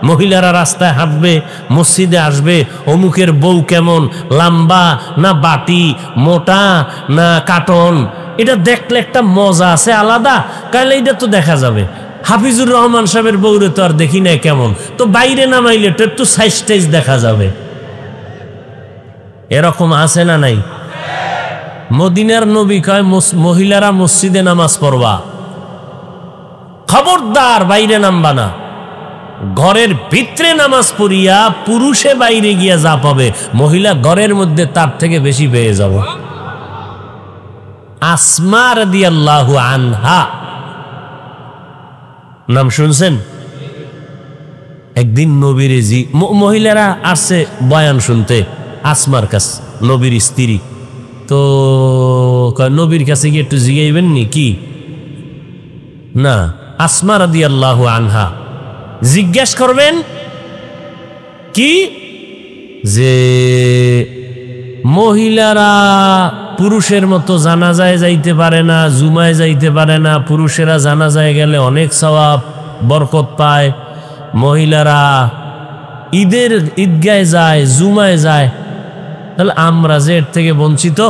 মহিলারা রাস্তায় হাঁটবে, মসজিদে আসবে, অমুকের বউ কেমন, লম্বা না বাটি, মোটা না কাটন, এটা দেখলে একটা মজা আছে আলাদা, কারণ এটা তো দেখা যাবে। হাফিজুর রহমান সাহেবের বউরে তো আর দেখি না কেমন, তো বাইরে নামাইলে তো একটু সাইজ টাইজ দেখা যাবে। এরকম আছে না নাই? মদিনার নবী কয় মহিলারা মসজিদে নামাজ পড়বা, খবরদার বাইরে নামবা না। ঘরের ভিতরে নামাজ পড়িয়া পুরুষে বাইরে গিয়া যা পাবে, মহিলা ঘরের মধ্যে তার থেকে বেশি পেয়ে যাব। আসমা রাদিয়াল্লাহু আনহা নাম শুনছেন? একদিন নবীর মহিলারা আসছে বয়ান শুনতে আসমার কাছে, নবীর স্ত্রী। তো নবীর কাছে গিয়ে একটু জিগাইবেন নি কি না? আসমা রাদিয়াল্লাহু আনহা জিজ্ঞাসা করবেন কি যে মহিলারা পুরুষের মতো জানাজায় যাইতে পারে না, জুমায় যাইতে পারে না। পুরুষেরা জানাজায় গেলে অনেক সওয়াব বরকত পায়, মহিলারা ঈদের ঈদগায় যায়, জুমায় যায়, তাহলে আমরা যে এর থেকে বঞ্চিত।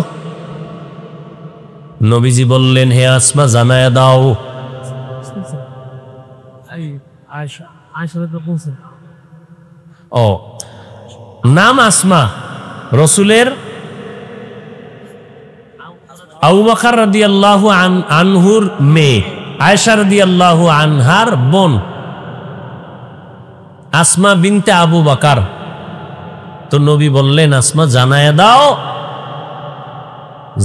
নবীজি বললেন, হে আসমা জানায়া দাও। ও নাম আসমা, রসুলের আবু বকর রাদিয়াল্লাহু আনহুর মেয়ে, আয়েশা রাদিয়াল্লাহু আনহার বোন আসমা বিনতে আবু বকর। তো নবী বললেন, আসমা জানায়া দাও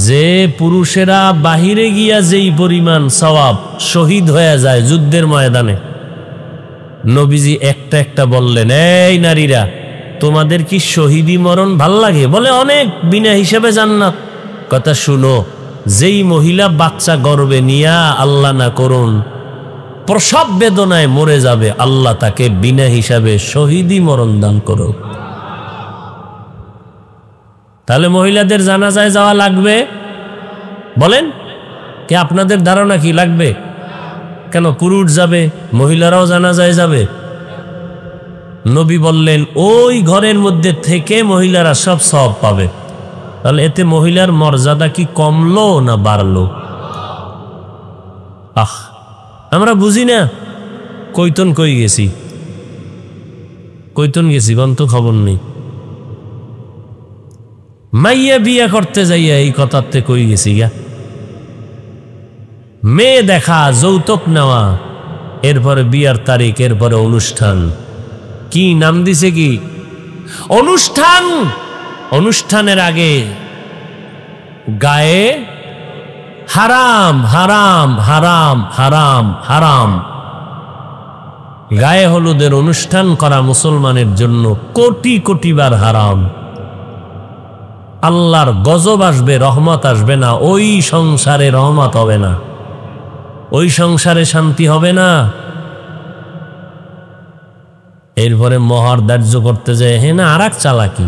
যে পুরুষেরা বাহিরে গিয়া যেই পরিমাণ সওয়াব শহীদ হয়ে যায় যুদ্ধের ময়দানে। নবীজি একটা একটা বললেন, এই নারীরা, তোমাদের কি শহীদি মরণ ভাল লাগে? বলে অনেক, বিনা হিসেবে জান্নাত। কথা শুনো, যেই মহিলা বাচ্চা গর্ভে নিয়া আল্লাহ না করুন প্রসব বেদনায় মরে যাবে, আল্লাহ তাকে বিনা হিসাবে শহীদি মরণ দান করো। তাহলে মহিলাদের জানাজায় যাওয়া লাগবে? বলেন কি আপনাদের ধারণা কি লাগবে? কেন পুরুষ যাবে, মহিলারাও জানাজায় যাবে? নবী বললেন, ওই ঘরের মধ্যে থেকে মহিলারা সব সওয়াব পাবে। তাহলে এতে মহিলার মর্যাদা কি কমলো না বাড়লো? আমরা বুঝি না। কৈতন কই গেছি, কৈতন গেছি গন্ত খবর নেই। মাইয়া বিয়া করতে যাইয়া এই কথাতে কই গেছি গা? মেয়ে দেখা, যৌতুক নেওয়া, এরপরে বিয়ার তারিখ, এরপরে অনুষ্ঠান। কি নাম দিছে কি? অনুষ্ঠান। অনুষ্ঠানের আগে গায়ে হারাম হারাম হারাম হারাম হারাম। গায়ে হলুদের অনুষ্ঠান করা মুসলমানের জন্য কোটি কোটি বার হারাম। আল্লাহর গজব আসবে, রহমত আসবে না। ওই সংসারে রহমত হবে না, ওই সংসারে শান্তি হবে না। এরপরে মহর ধার্য করতে যায়, হ্যাঁ না আর এক চালাকি,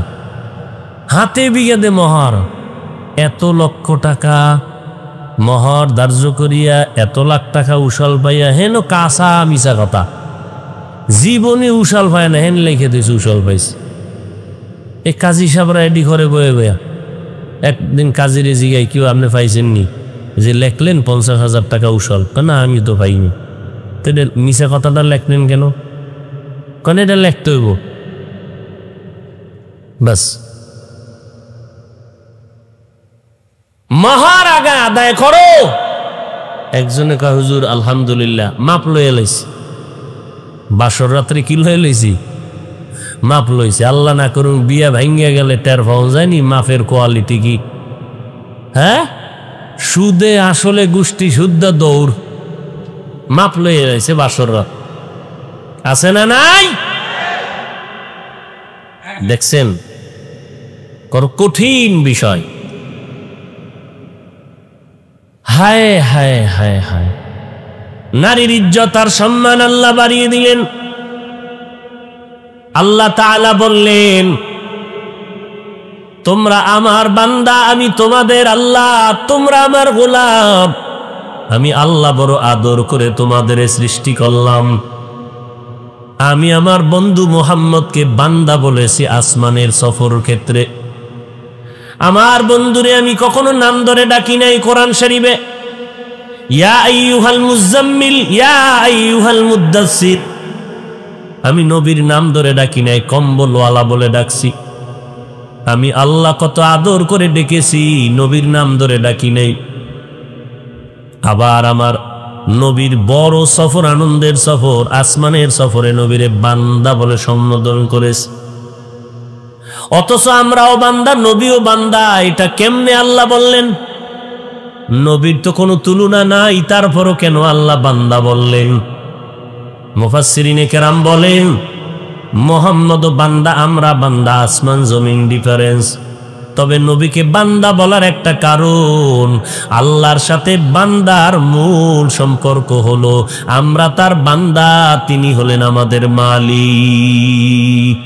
হাতে বিঘাতে মহর। এত লক্ষ টাকা মহর ধার্য করিয়া এত লাখ টাকা উশাল পাইয়া, হেন কাঁচা মিশা কথা। জীবনে উশাল পায় না, হেন লিখে দিয়েছে উশাল পাইছে। এই কাজী সাহেবরা এডি ঘরে বয়ে বয়া। একদিন কাজীরে জিগাই, কেউ আপনি পাইছেন নি যে লেখলেন 50,000 টাকা উশাল? না আমি তো পাইনি। তো মিশা কথাটা লেখলেন কেন? কেন এটা লেখতে হইব? বাস মহার আগে আদায় করো। একজনে কয়, হুজুর আলহামদুলিল্লাহ মাপ লইয়া লইছি। বাসর রাত্রে কি লইয়া লইছি? মাপ লইছে। আল্লাহ না করুন বিয়া ভাঙ্গিয়া গেলে টের পাওয়া যায়নি মাপের কোয়ালিটি কি। হ্যাঁ, সুদে আসলে গোষ্ঠী শুদ্ধ দৌড়। মাপ লইয়া লইছে বাসর রাত। আছে না নাই? দেখছেন কঠিন বিষয়। হায় হায় হায় হায়, নারীর ইজ্জত আর সম্মান আল্লাহ বাড়িয়ে দিলেন। আল্লাহ তাআলা বললেন, তোমরা আমার বান্দা, আমি তোমাদের আল্লাহ, তোমরা আমার গোলাম। আমি আল্লাহ বড় আদর করে তোমাদের সৃষ্টি করলাম। আমি আমার বন্ধু মুহাম্মদকে বান্দা বলেছি আসমানের সফর ক্ষেত্রে। আমার বন্ধুরে আমি কখনো নাম ধরে ডাকি নাই কোরআন শরীফে ইয়া আইয়ুহাল মুজাম্মিল ইয়া আইয়ুহাল মুদ্দাসসির, আমি নবীর নাম ধরে ডাকি নাই, কম্বলওয়ালা বলে ডাকছি। আমি আল্লাহ কত আদর করে ডেকেছি, নবীর নাম ধরে ডাকি নাই। আবার আমার নবীর বড় সফর, আনন্দের সফর, আসমানের সফরে নবীরে বান্দা বলে সম্বোধন করেছে। অথচ আমরাও বান্দা, নবীও বান্দা। এটা কেমনে আল্লাহ বললেন? নবীর তো কোনো তুলনা নাই, তারপরও কেন আল্লাহ বান্দা বললেন? মুফাসসিরিনে কেরাম বলেন মুহাম্মদ বান্দা, আমরা বান্দা, আসমান জমিন ডিফারেন্স। তবে নবীকে বান্দা বলার একটা কারণ, আল্লাহর সাথে বান্দার মূল সম্পর্ক হলো আমরা তার বান্দা, তিনি হলেন আমাদের মালিক।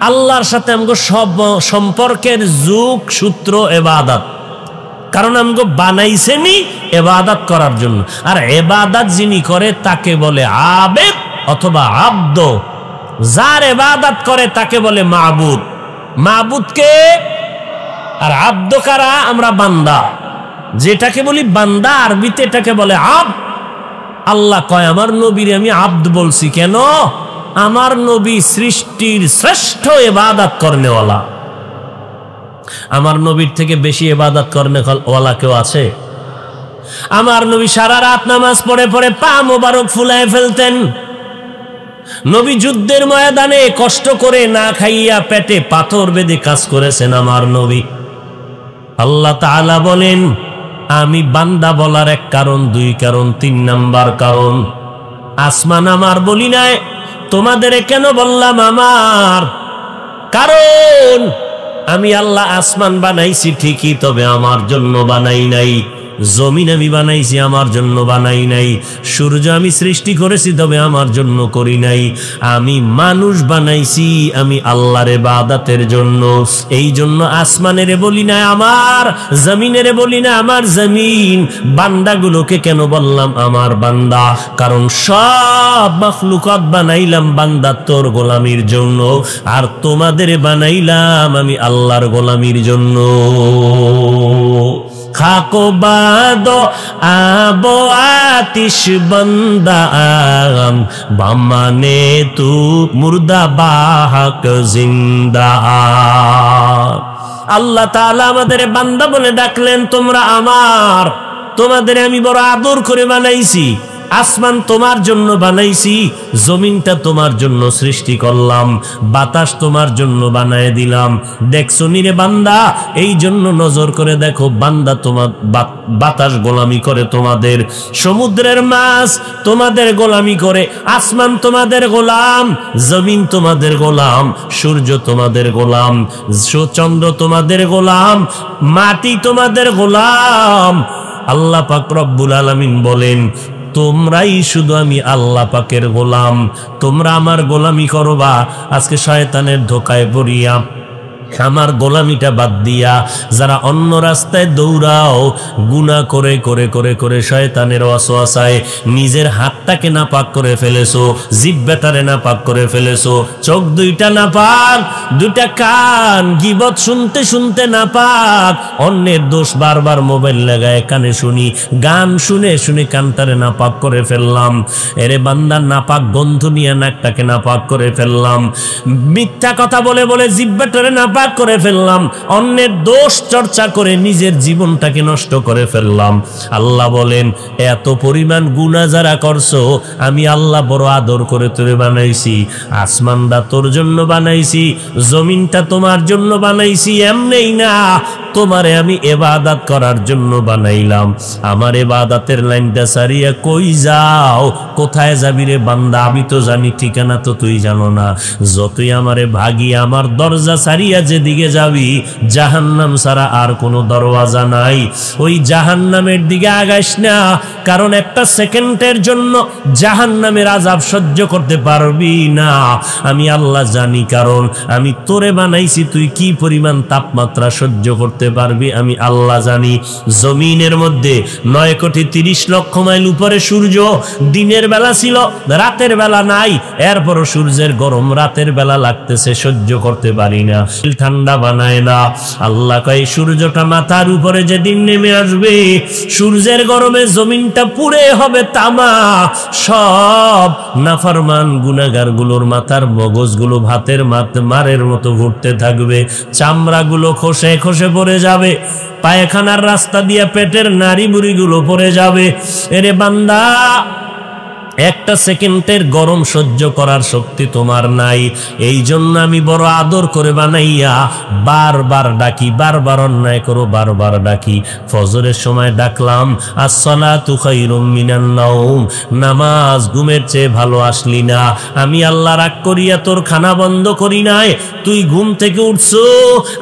আল্লাহর সাথে আমগো সব সম্পর্কের যুগ সূত্র ইবাদত, কারণ আমগো বানাইছেনি ইবাদত করার জন্য। আর ইবাদত যিনি করে তাকে বলে আবেদ অথবা আব্দ, যার ইবাদত করে তাকে বলে মাবুদ। মাবুদকে আর আব্দ কারা? আমরা বান্দা। যেটাকে বলি বান্দা আরবিতে এটাকে বলে আব্দ। আল্লাহ কয় আমার নবীর আমি আব্দ বলছি কেন? আমার নবী সৃষ্টির শ্রেষ্ঠ ইবাদত করনেওয়ালা। আমার নবীর থেকে বেশি ইবাদত করনেওয়ালা কেউ আছে? আমার নবী সারা রাত নামাজ পড়ে পড়ে পা মোবারক ফুলায় ফেলতেন। নবী যুদ্ধের ময়দানে কষ্ট করে না খাইয়া পেটে পাথর বেঁধে কাজ করেছেন আমার নবী। আল্লাহ তাআলা বলেন আমি বান্দা বলার এক কারণ, দুই কারণ, 3 নাম্বার কারণ, আসমান আমার বলি নাই, তোমাদের কেন বললাম আমার? কারণ আমি আল্লাহ আসমান বানাইছি ঠিকই, তবে আমার জন্য বানাই নাই। জমিন আমি বানাইছি, আমার জন্য বানাই নাই। সূর্য আমি সৃষ্টি করেছি, তবে আমার জন্য করি নাই। আমি মানুষ বানাইছি আমি আল্লাহর ইবাদতের জন্য। এই জন্য আসমানেরে বলি না আমার, জমিনেরে বলি না আমার জমিন। বান্দাগুলোকে কেন বললাম আমার বান্দা? কারণ সব মাখলুকাত বানাইলাম বান্দা তোর গোলামির জন্য, আর তোমাদের বানাইলাম আমি আল্লাহর গোলামির জন্য। খাকো বাদো আবো আতিশ বন্দা বামানে তু মুর্দা বাহক জিন্দা। আল্লাহ তাআলা আমাদের বান্দা বলে ডাকলেন, তোমরা আমার, তোমাদের আমি বড় আদর করে বানাইছি। আসমান তোমার জন্য বানাইছি, জমিনটা তোমার জন্য সৃষ্টি করলাম, বাতাস তোমার জন্য বানায় দিলাম। দেখছো নিরে বান্দা, এই জন্য নজর করে দেখো বান্দা তোমার বাতাস গোলামি করে তোমাদের, সমুদ্রের মাছ তোমাদের গোলামি করে, আসমান তোমাদের গোলাম, জমিন তোমাদের গোলাম, সূর্য তোমাদের গোলাম, চন্দ্র তোমাদের গোলাম, মাটি তোমাদের গোলাম। আল্লাহ পাক রব্বুল আলামিন বলেন তোমরাই শুধু আমি আল্লাহ পাকের গোলাম, তোমরা আমার গোলামি করবা। আজকে শয়তানের ধোকায় পড়িয়া আমার গোলামিটা বাদ দিয়া যারা অন্য রাস্তায় দৌড়াও, গুনাহ করে করে করে করে শয়তানের ওয়াসওয়াসায় নিজের হাতটাকে নাপাক করে ফেলেছো, জিহ্বাটারে নাপাক করে ফেলেছো, চোখ দুইটা নাপাক, দুইটা কান গীবত শুনতে শুনতে নাপাক, অন্যের দোষ বারবার মোবাইল লাগায় কানে শুনি, গান শুনে শুনে কানটারে নাপাক করে ফেললাম। এরে বান্দা নাপাক গন্ধ নিয়ে নাকটাকে নাপাক করে ফেললাম, মিথ্যা কথা বলে বলে জিহ্বাটারে নাপাক করে ফেললাম, অন্যের দোষ চর্চা করে নিজের জীবনটাকে নষ্ট করে ফেললাম। আল্লাহ বলেন এত পরিমাণ গুনাহ যারা করছো, আমি আল্লাহ বড় আদর করে তোরে বানাইছি। আসমানটা তোর জন্য বানাইছি, জমিনটা তোমার জন্য বানাইছি। এমনেই না, তোমারে আমি ইবাদত করার জন্য বানাইলাম। আমার ইবাদতের লাইনটা সারিয়া কই যাও? কোথায় যাবি রে বান্দা? আমি তো জানি, ঠিকানা তো তুই জানো না। যতই আমারে ভাগি, আমার দরজা সারিয়া যেদিকে যাবি, জাহান্নাম ছাড়া আর কোনো দরওয়াজা নাই। ওই জাহান্নামের দিকে আগাইস না, কারণ একটা সেকেন্ডের জন্য জাহান্নামের আযাব সহ্য করতে পারবি না। আমি আল্লাহ জানি, কারণ আমি তোরে বানাইছি, তুই কি পরিমাণ তাপমাত্রা সহ্য করতে করতে পারবি আমি আল্লাহ জানি। জমিনের মধ্যে 9,30,00,000 মাইল উপরে সূর্য, দিনের বেলা ছিল, রাতের বেলা নাই, এরপরও সূর্যের গরম রাতের বেলা লাগতেছে, সহ্য করতে পারি না, ঠান্ডা বানায় না। আল্লাহ কয় সূর্যটা মাথার উপরে যেদিন নেমে আসবে, সূর্যের গরমে জমিনটা পুড়ে হবে তামা। সব নাফরমান গুনাহগার গুলোর মাথার মগজগুলো ভাতের মারের মতো ঘুরতে থাকবে, চামড়াগুলো খসে খসে পড়ে যাবে, পায়খানার রাস্তা দিয়ে পেটের নাড়ি বুড়িগুলো পড়ে যাবে। এরে বান্দা, একটা সেকেন্ডের গরম সহ্য করার শক্তি তোমার নাই। এই জন্য আমি বড় আদর করে বানাইয়া বারবার ডাকি, বারবার অন্যায় করো, বারবার ডাকি। ফজরের সময় ডাকলাম আসসালাতু খায়রুম মিনান নাওম, নামাজ ঘুমের চেয়ে ভালো, আসলি না। আমি আল্লাহ রাগ করিয়া তোর খানা বন্ধ করি নাই, তুই ঘুম থেকে উঠছো,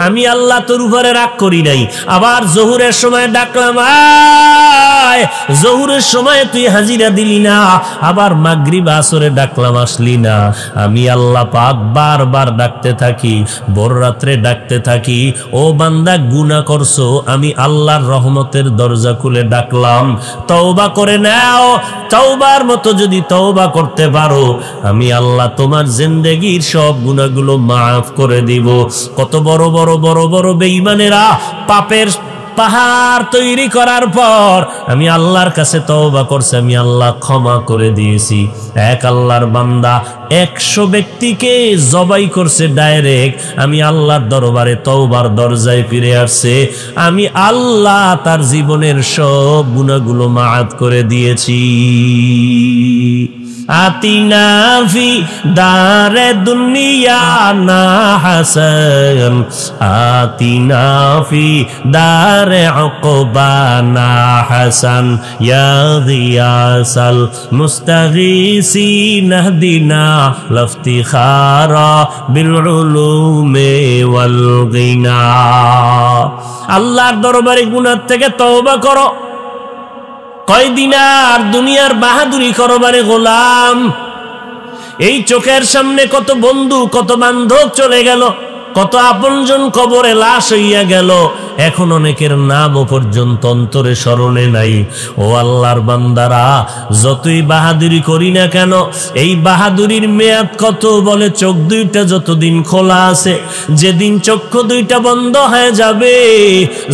আমি আল্লাহ তোর উপরে রাগ করি নাই। আবার জোহরের সময় ডাকলাম, আয়, জোহরের সময় তুই হাজিরা দিলি না। আবার মাগরিব আসরে ডাকলাম, আসলি না। আমি আল্লাহ পাক বারবার ডাকতে থাকি, ভোর রাত্রে ডাকতে থাকি, ও বান্দা গুনাহ করছো, আমি আল্লাহর রহমতের দরজা খুলে ডাকলাম, তওবা করে নাও। তওবার মতো যদি তওবা করতে পারো, আমি আল্লাহ তোমার জিন্দেগীর সব গুনাহগুলো মাফ করে দিব। কত বড় বড় বড় বড় বেঈমানেরা পাপের পাহাড় তৈরি করার পর আমি আল্লাহর কাছে তওবা করছে, আমি আল্লাহ ক্ষমা করে দিয়েছি। এক আল্লাহর বান্দা 100 ব্যক্তিকে জবাই করছে ডাইরেক্ট, আমি আল্লাহর দরবারে তওবার দরজায় ফিরে আসছে, আমি আল্লাহ তার জীবনের সব গুনাহগুলো মাফ করে দিয়েছি। আতিনা ফি দারে দুনিয়া না হাসান, আতিনা ফি দারে উকবা না হাসান, ইয়া গিয়াসাল মুস্তাগীসিন ইহদিনা লাফতিখারা বিল উলুমি ওয়াল গিনা। আল্লাহর দরবারে গুনাহ থেকে তওবা করো। কয়দিন আর দুনিয়ার বাহাদুরি করবারে গোলাম? এই চোখের সামনে কত বন্ধু, কত বান্ধব চলে গেল, কত আপনজন কবরে লাশ হইয়া গেল, এখন অনেকের নামও পর্যন্ত অন্তরে স্মরণে নাই। ও আল্লাহর বান্দারা, যতই বাহাদুরি করি না কেন, এই বাহাদুরির মেয়াদ কত? বলে চোখ দুইটা যতদিন খোলা আছে, যেদিন চক্ষু দুইটা বন্ধ হয়ে যাবে,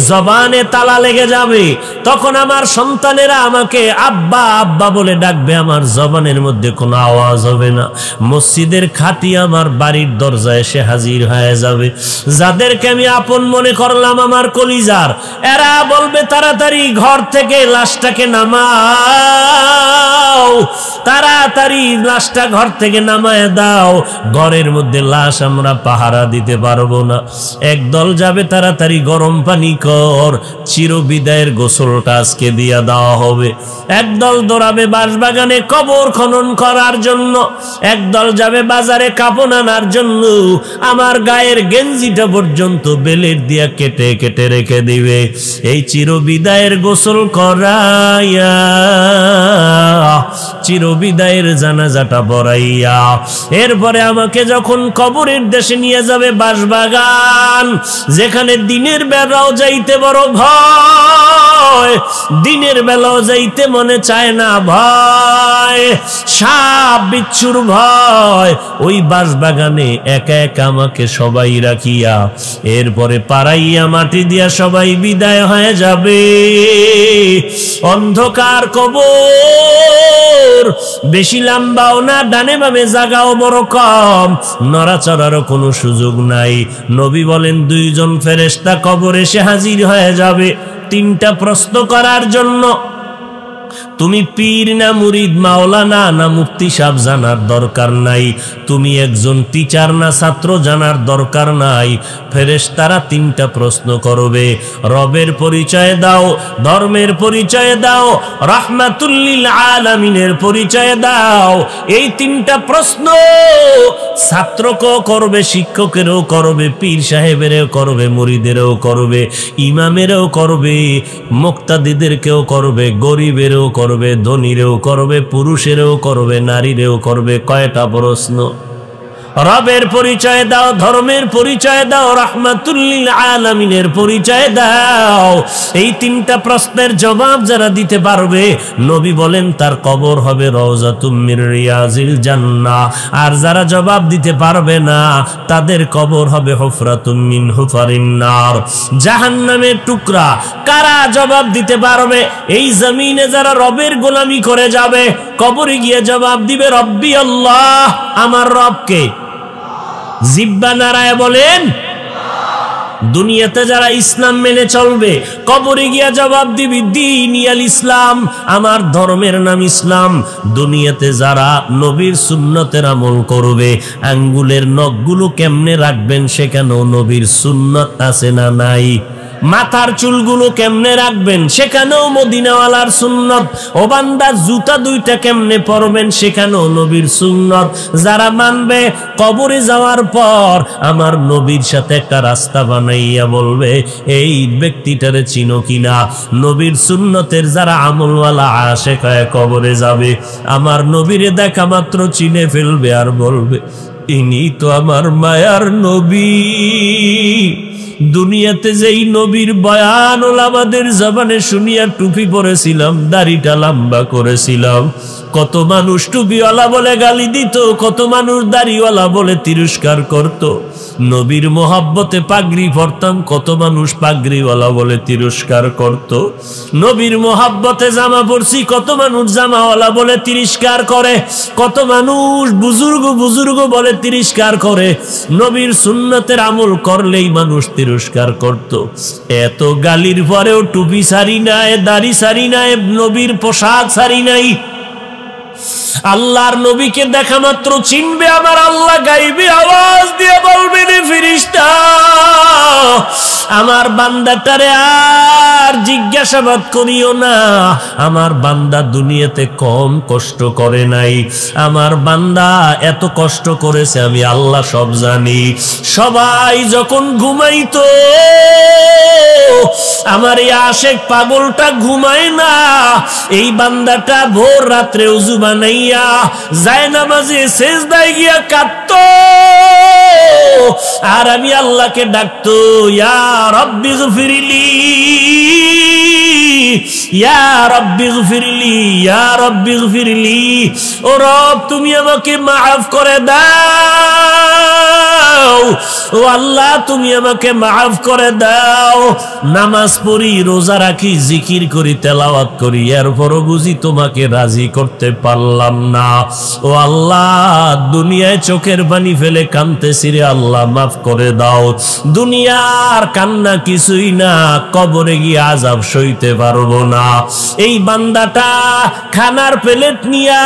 জবানে তালা লেগে যাবে, তখন আমার সন্তানেরা আমাকে আব্বা আব্বা বলে ডাকবে, আমার জবানের মধ্যে কোনো আওয়াজ হবে না। মসজিদের খাটি আমার বাড়ির দরজায় এসে হাজির হয়ে যাবে। যাদেরকে আমি আপন মনে করলাম আমার কলিজার, এরা বলবে তাড়াতাড়ি ঘর থেকে লাশটাকে নামাও, তাড়াতাড়ি লাশটা ঘর থেকে নামায় দাও, ঘরের মধ্যে লাশ আমরা পাহারা দিতে পারবো না। একদল যাবে তাড়াতাড়ি গরম পানি কর, চিরবিদায়ের গোসলটা আজকে দিয়া দেওয়া হবে। একদল দৌড়াবে বাঁশবাগানে কবর খনন করার জন্য, একদল যাবে বাজারে কাপড় আনার জন্য, আমার গায়ের গেঞ্জিটা পর্যন্ত বেলের দিয়া কেটে কেটে রেখে দিবে। এই চিরবিদায়ের গোসল করাইয়া, চিরবিদায়ের জানাজাটা পড়াইয়া, এরপরে আমাকে যখন কবরের দেশে নিয়ে যাবে বাঁশবাগান, যেখানে দিনের বেলাও যাইতে বড় ভয়, দিনের বেলাও যাইতে মনে চায় না, ভয়, সাপ বিচ্ছুর ভয়, ওই বাঁশবাগানে একা একা আমাকে সবাই রাখিয়া, এরপরে পাড়াইয়া মাটি দিয়া সবাই বিদায় হয়ে যাবে। অন্ধকার কবর, বেশি লম্বাও না, ডানে বামে জায়গাও বড় কম, নড়াচড়ারও কোনো সুযোগ নাই। নবী বলেন 2 জন ফেরেশতা কবরে এসে হাজির হয়ে যাবে 3টা প্রশ্ন করার জন্য। তুমি পীর না মুরিদ, মাওলানা না মুফতি সাহেব জানার দরকার নাই, তুমি একজন টিচার না ছাত্র জানার দরকার নাই। ফেরেশতারা 3টা প্রশ্ন করবে, রবের পরিচয় দাও, ধর্মের পরিচয় দাও, রাহমাতুল লিল আলামিনের পরিচয় দাও। এই 3টা প্রশ্ন ছাত্রকেও করবে, শিক্ষকেরও করবে, পীর সাহেবেরও করবে, মুরিদেরও করবে, ইমামেরও করবে, মুক্তাদিদেরকেও করবে, গরিবেরও করবে, ধনীরেও করবে, পুরুষেরও করবে, নারীরেও করবে। কয়টা প্রশ্ন? রবের পরিচয় দাও, ধর্মের পরিচয় দাও, রাহমাতুল লিল আলামিনের পরিচয় দাও। এই তিনটা প্রশ্নের জবাব যারা দিতে পারবে, নবী বলেন তার কবর হবে রওজাতুম মির রিয়াজিল জান্নাহ। আর যারা জবাব দিতে পারবে না, তাদের কবর হবে হুফরাতুম মিন হুফারিন নার, জাহান্নামের টুকরা। কারা জবাব দিতে পারবে? এই জমিনে যারা রবের গোলামি করে যাবে, কবরে গিয়ে জবাব দিবে রব্বি আল্লাহ, আমার রবকে। জিব্বা নারায় বলেন। দুনিয়াতে যারা ইসলাম মেনে চলবে, কবরে গিয়া জবাব দিবি দীনিয়াল ইসলাম, আমার ধর্মের নাম ইসলাম। দুনিয়াতে যারা নবীর সুন্নতের আমল করবে, আঙ্গুলের নখগুলো কেমনে রাখবেন সেখানেও নবীর সুন্নত আছে না নাই? মাথার চুলগুলো কেমনে রাখবেন সেখানেও মদিনাওয়ালার সুন্নত। ও বান্দা, জুতা দুইটা কেমনে পরবেন সেখানেও নবীর সুন্নত। যারা মানবে, কবরে যাওয়ার পর আমার নবীর সাথে একটা রাস্তা বানাইয়া বলবে এই ব্যক্তিটারে চিনো কিনা। নবীর সুন্নতের যারা আমলওয়ালা আশেক হয়ে কবরে যাবে, আমার নবীরে দেখা মাত্র চিনে ফেলবে আর বলবে ইনি তো আমার মায়ার নবী। দুনিয়াতে যেই নবীর বয়ান ওলামাদের জবানে শুনিয়া টুপি পরেছিলাম, দাড়িটা লম্বা করেছিলাম, কত মানুষ টুপিওয়ালা বলে গালি দিত, কত মানুষ দাড়িওয়ালা বলে তিরস্কার করত। নবীর মোহাব্বতে পাগড়ি পরতাম, কত মানুষ পাগড়িওয়ালা বলে তিরস্কার করত। নবীর মোহাব্বতে জামা পরছি, কত মানুষ জামাওয়ালা বলে তিরস্কার করে, কত মানুষ বুজুর্গ বুজুর্গ বলে তিরস্কার করে। নবীর সুন্নতের আমল করলেই মানুষ তিরস্কার করত। এত গালির পরেও টুপি সারি নাই, দাড়ি সারি নাই, নবীর পোশাক সারি নাই। আল্লাহর নবীকে দেখা মাত্র চিনবে আমার আল্লাহ, গাইবে আওয়াজ দিয়ে বলবে রে ফেরেশতা, আমার বান্দাটারে আর জিজ্ঞাসাবাদ করিও না। আমার বান্দা দুনিয়াতে কম কষ্ট করে নাই, আমার বান্দা এত কষ্ট করেছে আমি আল্লাহ সব জানি। সবাই যখন ঘুমাইতো, আমার এই আশেক পাগলটা ঘুমায় না, এই বান্দাটা ভোর রাত্রে উযু বানাইয়া যায় নামাজে সেজদায় গিয়া কাঁদতো, আর আমি আল্লাহকে ডাকতো ইয়া রাব্বি গফিরলি, ইয়া রাব্বি গফিরলি, ইয়া রাব্বি গফিরলি। ও রব, তুমি আমাকে মাফ করে দাও, ও আল্লাহ তুমি আমাকে মাফ করে দাও। নামাজ পড়ি, রোজা রাখি, জিকির করি, তেলাওয়াত করি, এরপরও বুঝি তোমাকে রাজি করতে পারলাম না। ও আল্লাহ, দুনিয়ায় চোখের পানি ফেলে কাঁদতেছি রে আল্লাহ, মাফ করে দাও। দুনিয়ার কান্না কিছুই না, কবরে গিয়ে আযাব সইতে পারবো না। এই বান্দাটা খানার প্লেট নিয়া,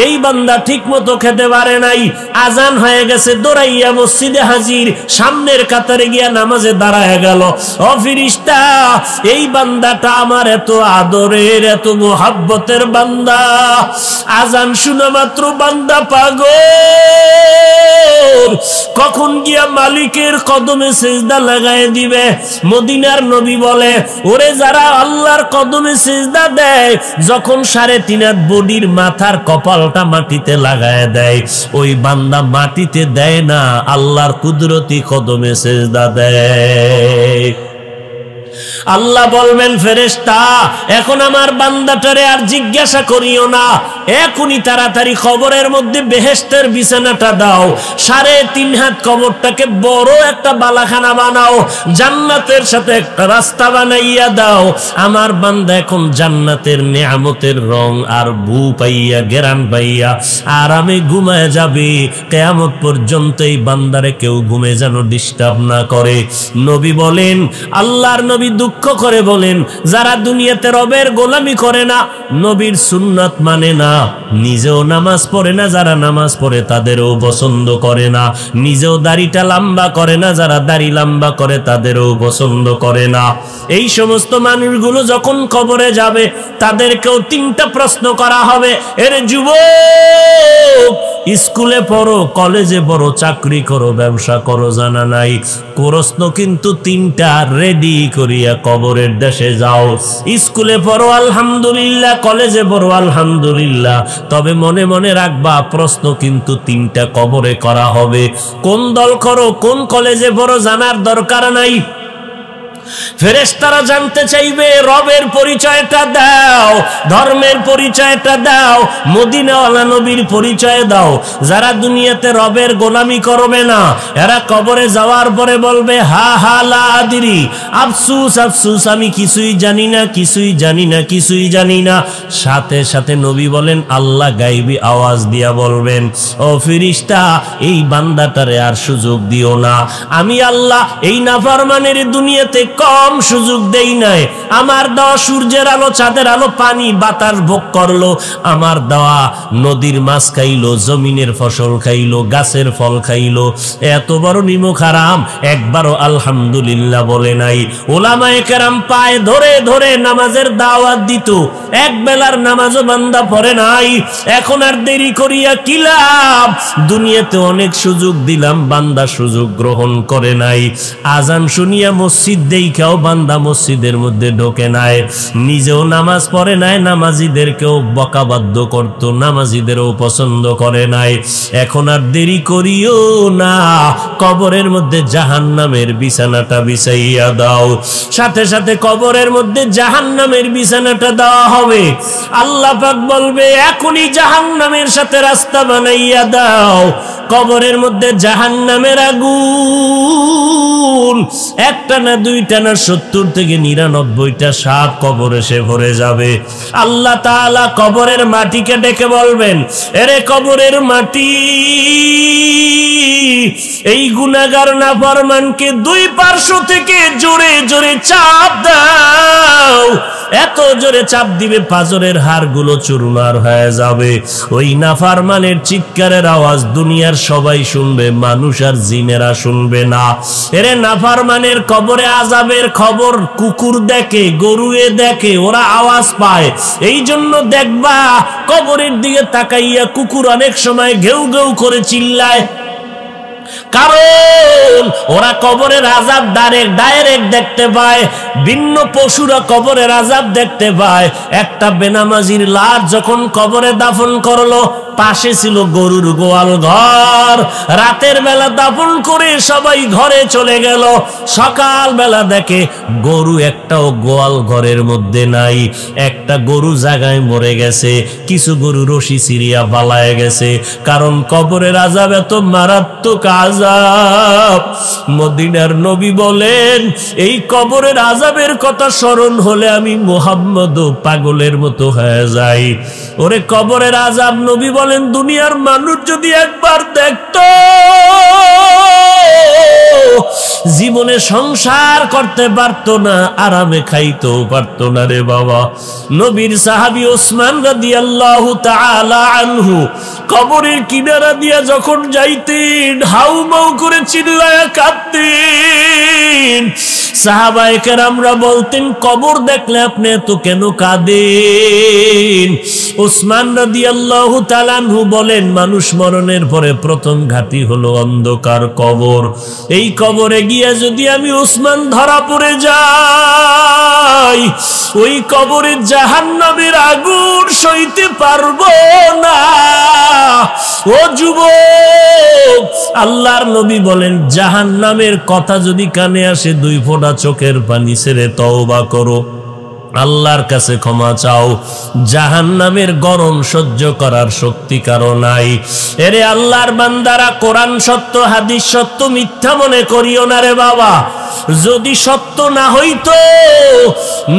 এই বান্দা ঠিক মতো খেতে পারে নাই, আজান হয়ে গেছে, দৌড়াইয়া মসজিদে হাজির, সামনের কাতারে গিয়া নামাজে দাঁড়ায় গেল। ও ফেরেশতা, এই বান্দাটা আমার এত আদরের, এত মোহাব্বতের বান্দা, আজান শোনা মাত্র বান্দা পাগল, কখন গিয়া মালিকের কদমে সিজদা লাগায় দিবে। মদিনার নবী বলে, ওরে যারা আল্লাহর কদমে সিজদা দেয়, যখন 3.5 হাত বডির মাথার কপালটা মাটিতে লাগায় দেয়, ওই বান্দা মাটিতে দেয় না, আল্লাহর কুদরতি কদমে সিজদা দেয়। আল্লাহ বলবেন ফেরেশতা, এখন আমার বান্দাটারে আর জিজ্ঞাসা করিও না, এখনই তাড়াতাড়ি কবরের মধ্যে বেহেশতের বিছানাটা দাও, 3.5 হাত কবরটাকে বড় একটা বালাখানা বানাও, জান্নাতের সাথে একটা রাস্তা বানাইয়া দাও। আমার বান্দা এখন জান্নাতের নেয়ামতের রং আর বু পাইয়া, গেরান পাইয়া আরামে ঘুমায় যাবে। কিয়ামত পর্যন্ত এই বান্দারে কেউ ঘুমে যেন ডিস্টার্ব না করে। নবী বলেন, আল্লাহর নবী দুঃখ করে বলেন, যারা দুনিয়াতে রবের গোলামি করে না, নবীর সুন্নাত মানে না, নিজেও নামাজ পড়ে না, যারা নামাজ পড়ে তাদেরও পছন্দ করে না, নিজেও দাড়িটা লম্বা করে না, যারা দাড়ি লম্বা করে তাদেরও পছন্দ করে না। এই সমস্ত মানুষগুলো যখন কবরে যাবে, তাদেরকেও 3টা প্রশ্ন করা হবে। এর যুবক, স্কুলে পড়ো, কলেজে পড়ো, চাকরি করো, ব্যবসা করো, জানা নাই, প্রশ্ন কিন্তু 3টা রেডি করিয়া কবরের দেশে যাও, স্কুলে পড়ো আলহামদুলিল্লাহ, কলেজে পড়ো আলহামদুলিল্লাহ, তবে মনে মনে রাখবা প্রশ্ন কিন্তু 3টা কবরে করা হবে। কোন দল করো, কোন কলেজে পড়ো জানার দরকার নাই। ফেরেশতারা জানতে চাইবে রবের পরিচয়টা দাও, ধর্মের পরিচয়টা দাও, মদিনাওয়ালা নবীর পরিচয় দাও। যারা দুনিয়াতে রবের গোলামি করবে না, এরা কবরে যাওয়ার পরে বলবে হা হা লা আদিরি, আফসুস আফসুস, আমি কিছুই জানি না, কিছুই জানি না, কিছুই জানি না। সাথে সাথে নবী বলেন আল্লাহ গাইবী আওয়াজ দিয়া বলবেন, ও ফেরেশতা এই বান্দাটারে আর সুযোগ দিও না, আমি আল্লাহ এই নাফরমানের দুনিয়াতে কম সুযোগ দেই নাই। আমার দেওয়া সূর্যের আলো, চাঁদের আলো, পানি বাতাস ভোগ করলো, আমার দেওয়া নদীর মাছ খাইলো, জমিনের ফসল খাইলো, গাছের ফল খাইলো, এত বড় নিমক হারাম একবারও আলহামদুলিল্লাহ বলে নাই। ওলামায়ে কেরাম পায়ে ধরে ধরে নামাজের দাওয়াত দিত, এক বেলার নামাজও বান্দা পড়ে নাই। এখন আর দেরি করিয়া কি লাভ? দুনিয়াতে অনেক সুযোগ দিলাম, বান্দা সুযোগ গ্রহণ করে নাই। আজান শুনিয়া মসজিদ দেখাও বান্দা মসজিদের মধ্যে ঢোকে নাই, নিজেও নামাজ পড়ে নাই, নামাজিদেরকেও বকাবাধ্য করত, নামাজিদেরও পছন্দ করে নাই। এখন আর দেরি করিও না, কবরের মধ্যে জাহান্নামের বিছানাটা বিছাইয়া দাও। সাথে সাথে কবরের মধ্যে জাহান্নামের বিছানাটা দেওয়া হবে। আল্লাহ পাক বলবে এখনই জাহান্নামের সাথে রাস্তা বানাইয়া দাও। কবরের মধ্যে জাহান্নামের আগুন একটা না, দুইটা না, 70 থেকে 99টা সাপ কবর এসে ভরে যাবে। আল্লাহ তাআলা কবরের মাটিকে ডেকে বলবেন, এরে কবরের মাটি, এই গুনাহগার নাফরমানকে 2 পার্শ্ব থেকে জোরে জোরে চাপ দাও। এত জোরে চাপ দিবে পাঁজরের হাড়গুলো চুরমার হয়ে যাবে। ওই নাফরমানের চিৎকারের আওয়াজ দুনিয়ার সবাই শুনবে, মানুষ আর জিনেরা শুনবে না। এরে নাফরমানের কবরে আযাবের খবর কুকুর দেখে, গরুয়ে দেখে, ওরা আওয়াজ পায়। এই জন্য দেখবা কবরের দিকে তাকাইয়া কুকুর অনেক সময় ঘেউ ঘেউ করে চিল্লায়, কারণ ওরা কবরের আযাব ডাইরেক্ট দেখতে পায়। ভিন্ন পশুরা কবরের আযাব দেখতে পায়। একটা বেনামাজির লাশ যখন কবরে দাফন করলো, পাশে ছিল গরুর গোয়াল ঘর। রাতের বেলা দাফন করে সবাই ঘরে চলে গেল। সকাল বেলা দেখে গরু একটাও গোয়াল ঘরের মধ্যে নাই। একটা গরু জায়গায় মরে গেছে, কিছু গরু রশি ছিঁড়িয়া পালায় গেছে। কারণ কবরের আযাব এত মারাত্মক আযাব। মদিনার নবী বলেন, এই কবরের আযাবের কথা স্মরণ হলে আমি মুহাম্মদও পাগলের মতো হয়ে যাই। ওরে কবরের আযাব, নবী বলেন দুনিয়ার মানুষ যদি একবার দেখতো, জীবনে সংসার করতে পারতো না, আরামে খাইতেও পারতো না রে বাবা। নবীর সাহাবী ওসমান রাদিয়াল্লাহু তাআলা আনহু কবরের কিনারা দিয়া যখন যাইতেন, হাউমাউ করে চিল্লায়া কাঁদতেন। সাহাবায়ে কেরামরা বলতেন, কবর দেখলে আপনি এত কেন কাঁদেন? ওসমান রাদিয়াল্লাহু তাআলা আনহু বলেন, মানুষ মরণের পরে প্রথম ঘাঁটি হলো অন্ধকার কবর। এই কবরে গিয়া যদি আমি ওসমান ধরা পড়ে যাই, ওই কবরে জাহান্নামের আগুন সইতে পারবো না। ও যুবক, আল্লাহর নবী বলেন, জাহান্নামের কথা যদি কানে আসে 2 ফোঁটা চোখের পানি ছেড়ে তওবা করো, আল্লাহর কাছে ক্ষমা চাও। জাহান্নামের গরম সহ্য করার শক্তি কারো নাই। এরে আল্লাহর বান্দারা, কোরআন সত্য, হাদিস সত্য, মিথ্যা মনে করিও না রে বাবা। যদি সত্য না হইতো,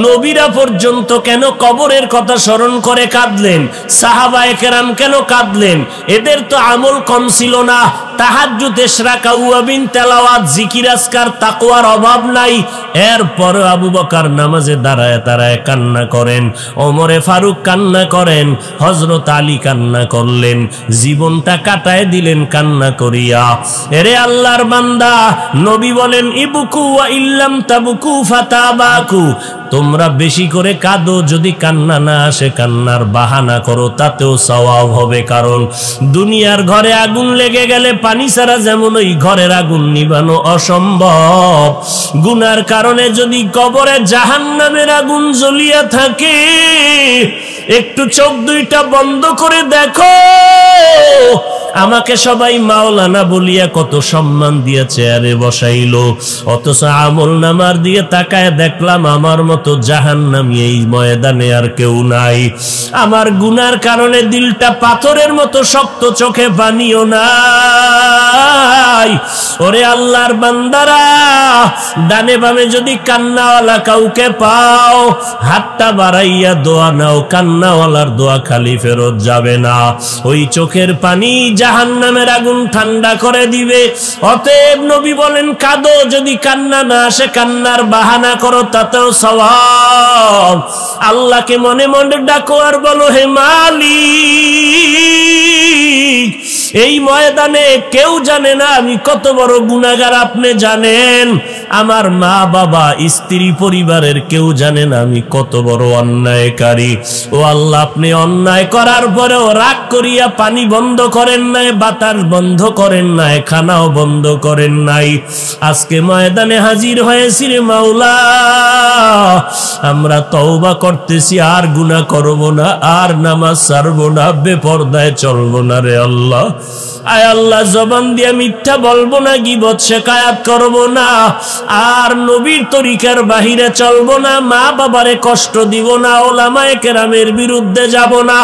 নবীরা পর্যন্ত কেন কবরের কথা স্মরণ করে কাঁদলেন? সাহাবায়ে কেরাম কেন কাঁদলেন? এদের তো আমল কম ছিল না। তাহাজ্জুদ, ইশরাক, আওয়াবিন, তেলাওয়াত, জিকির, আজকার, তাকওয়ার অভাব নাই। এরপর আবু বকর নামাজে দাঁড়ায় দাঁড়ায় কান্না করেন, ওমরে ফারুক কান্না করেন, হযরত আলী কান্না করলেন, জীবনটা কাটায় দিলেন কান্না করিয়া। এরে আল্লাহর বান্দা, নবী বলেন, ইবকু ওয়া ইল্লাম তাবকু ফাতাবাকু, তোমরা বেশি করে কাঁদো, যদি কান্না না আসে কান্নার বাহানা করো, তাতেও সওয়াব হবে। কারণ দুনিয়ার ঘরে আগুন লেগে গেলে পানি ছাড়া যেমন ওই ঘরের আগুন নিভানো অসম্ভব, গুনার কারণে যদি কবরে জাহান্নামের আগুন জ্বলিয়া থাকে, একটু চোখ দুইটা বন্ধ করে দেখো, আমাকে সবাই মাওলানা বলিয়া কত সম্মান দিয়ে চেয়ারে বসাইলো, অথচ আমল নামার দিয়ে তাকায় দেখলাম আমার মতো জাহান্নামী এই ময়দানে আর কেউ নাই। আমার গুনার কারণে দিলটা পাথরের মতো শক্ত, চোখে পানিও নাই। ওরে আল্লাহর বান্দারা, ডানে বামে যদি কান্নাওয়ালা কাউকে পাও, হাতটা বাড়াইয়া দোয়া নাও, কান্নাওয়ালার দোয়া খালি ফেরত যাবে না, ওই চোখের পানি জাহান্নামের আগুন ঠান্ডা করে দিবে। অতএব নবী বলেন কাঁদো, যদি কান্না না আসে কান্নার বাহানা করো, তাতেও সওয়াব। আল্লাহকে মনে মনে ডাকো আর বলো, হে মালিক, এই ময়দানে কেউ জানে না আমি কত বড় গুনাহগার, আপনি জানেন। আমার মা বাবা স্ত্রী পরিবারের কেউ জানে না আমি কত বড় অন্যায়কারী। ও আল্লাহ, আপনি অন্যায় করার পরেও রাগ করিয়া পানি বন্ধ করেন নাই, বাতাস বন্ধ করেন নাই, খানাও বন্ধ করেন নাই। আজকে ময়দানে হাজির হয়েছি রে মাওলা, আমরা তওবা করতেছি, আর গুনাহ করব না, আর নামাজ ছাড়ব না, বেপরদায় চলব না রে আল্লাহ। আয় আল্লাহ, জবান দিয়ে মিথ্যা বলবো না, গীবত শিকায়াত করব না, আর নবীর তরিকার বাহিরে চলব না, মা বাবারে কষ্ট দিব না, ওলামায়ে কেরামের বিরুদ্ধে যাব না,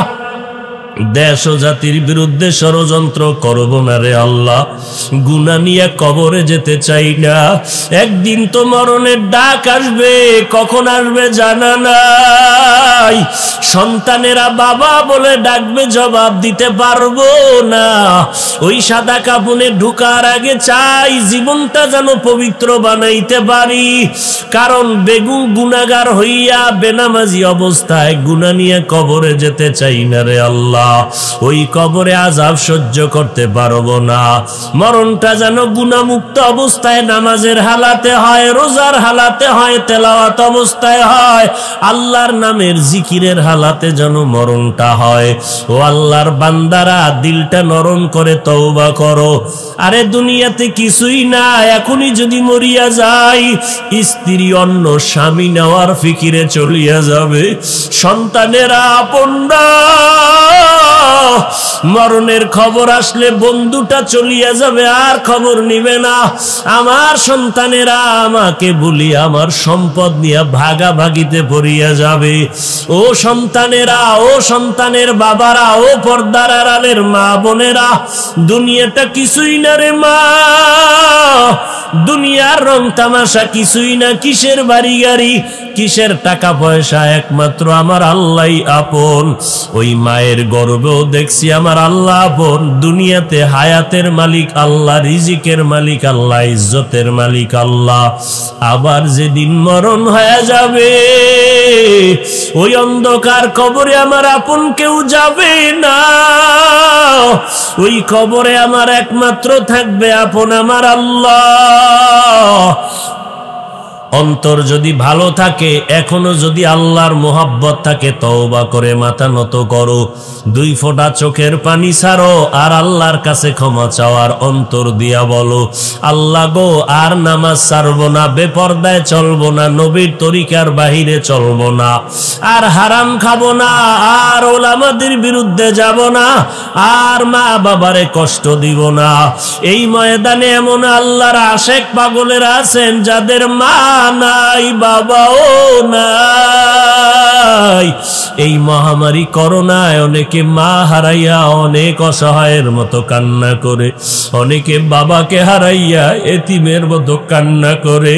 দেশ ও জাতির বিরুদ্ধে ষড়যন্ত্র করব না রে আল্লাহ। গুনাহ নিয়ে কবরে যেতে চাই না, একদিন তো মরণের ডাক আসবে, কখন আসবে জানা নাই। সন্তানেরা বাবা বলে ডাকবে, জবাব দিতে পারবো না। ওই সাদা কাফনে ঢুকার আগে চাই জীবনটা যেন পবিত্র বানাইতে পারি, কারণ গুনাহগার হইয়া বেনামাজি অবস্থায় গুনাহ নিয়ে কবরে যেতে চাই না রে আল্লাহ। ওই কবরে আযাব সহ্য করতে পারবো না। মরণটা যেন গুনাহমুক্ত অবস্থায় নামাজের হালাতে হয়, রোজার হালাতে হয়, তেলাওয়াত অবস্থায় হয়, আল্লাহর নামের জিকিরের হালাতে যেন মরণটা হয়। ও আল্লাহর বান্দারা, দিলটা নরম করে তওবা করো। আরে দুনিয়াতে কিছুই না, এখনই যদি মরিয়া যাই, স্ত্রী অন্য স্বামী নেওয়ার ফিকিরে চলিয়া যাবে, সন্তানেরা আপনরা মরণের খবর আসলে বন্ধুটা চলিয়া যাবে, আর খবর নিবে না। আমার সন্তানেরা আমাকে বলি আমার সম্পদ নিয়ে ভাগাভাগিতে পড়িয়া যাবে। ও সন্তানেরা, ও সন্তানের বাবারা, ও পর্দার আড়ালের মা বোনেরা, দুনিয়াটা কিছুই না রে মা, দুনিয়ার রং তামাশা কিছুই না, কিসের বাড়ি গাড়ি, কিসের টাকা পয়সা, একমাত্র আমার আল্লাহই আপন। ওই মায়ের গর্বেও দেখছি আমার আল্লাহ আপন। দুনিয়াতে হায়াতের মালিক আল্লাহ, রিজিকের মালিক আল্লাহ, ইজ্জতের মালিক আল্লাহ। আবার যেদিন মরণ হয়ে যাবে, ওই অন্ধকার কবরে আমার আপন কেউ যাবে না, ওই কবরে আমার একমাত্র থাকবে আপন আমার আল্লাহ। অন্তর যদি ভালো থাকে, এখনো যদি আল্লাহর মোহাব্বত থাকে, তওবা করে মাথা নত করো, 2 ফোঁটা চোখের পানি ছাড়ো, আর আল্লাহর কাছে ক্ষমা চাওয়ার অন্তর দিয়া বলো, আল্লাহ গো, আর নামাজ ছাড়বো না, বেপরদায় চলবো না, নবীর তরিকার বাহিরে চলবো না, আর হারাম খাবো না, আর ওলামাদের বিরুদ্ধে যাব না, আর মা বাবারে কষ্ট দিব না। এই ময়দানে এমন আল্লাহর আশেক পাগলেরা আছেন যাদের মা নাই, বাবাও নাই। এই মহামারী করোনায় অনেকে মা হারাইয়া অনেক অসহায়ের মতো কান্না করে, অনেকে বাবাকে হারাইয়া এতিমের মতো কান্না করে,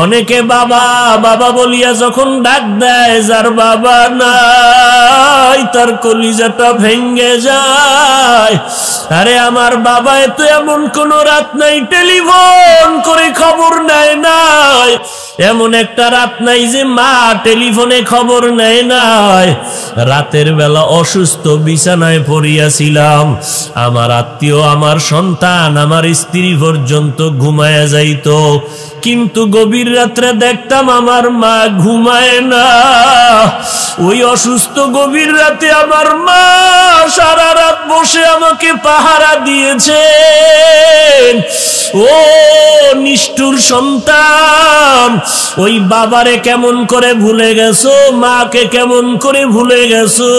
অনেকে বাবা বাবা বলিয়া যখন ডাক দেয়, যার বাবা নাই তার কলিজাটা ভেঙ্গে যায়। আরে আমার বাবা তো এমন কোন রাত নাই টেলিফোন করে খবর নেয় নাই, এমন একটা রাত নাই যে মা টেলিফোনে খবর নেয় নাই। রাতের বেলা অসুস্থ বিছানায় পড়িয়াছিলাম, আমার আত্মীয়, আমার সন্তান, আমার স্ত্রী পর্যন্ত ঘুমায়া যাইত, কিন্তু গভীর রাত্রে দেখতাম আমার মা ঘুমায় না। ওই অসুস্থ গভীর রাতে আমার মা সারা রাত বসে আমাকে পাহারা দিয়েছে। ও নিষ্ঠুর সন্তান, ওই বাবারে কেমন করে ভুলে গেছো, মাকে কেমন করে ভুলে গেছো।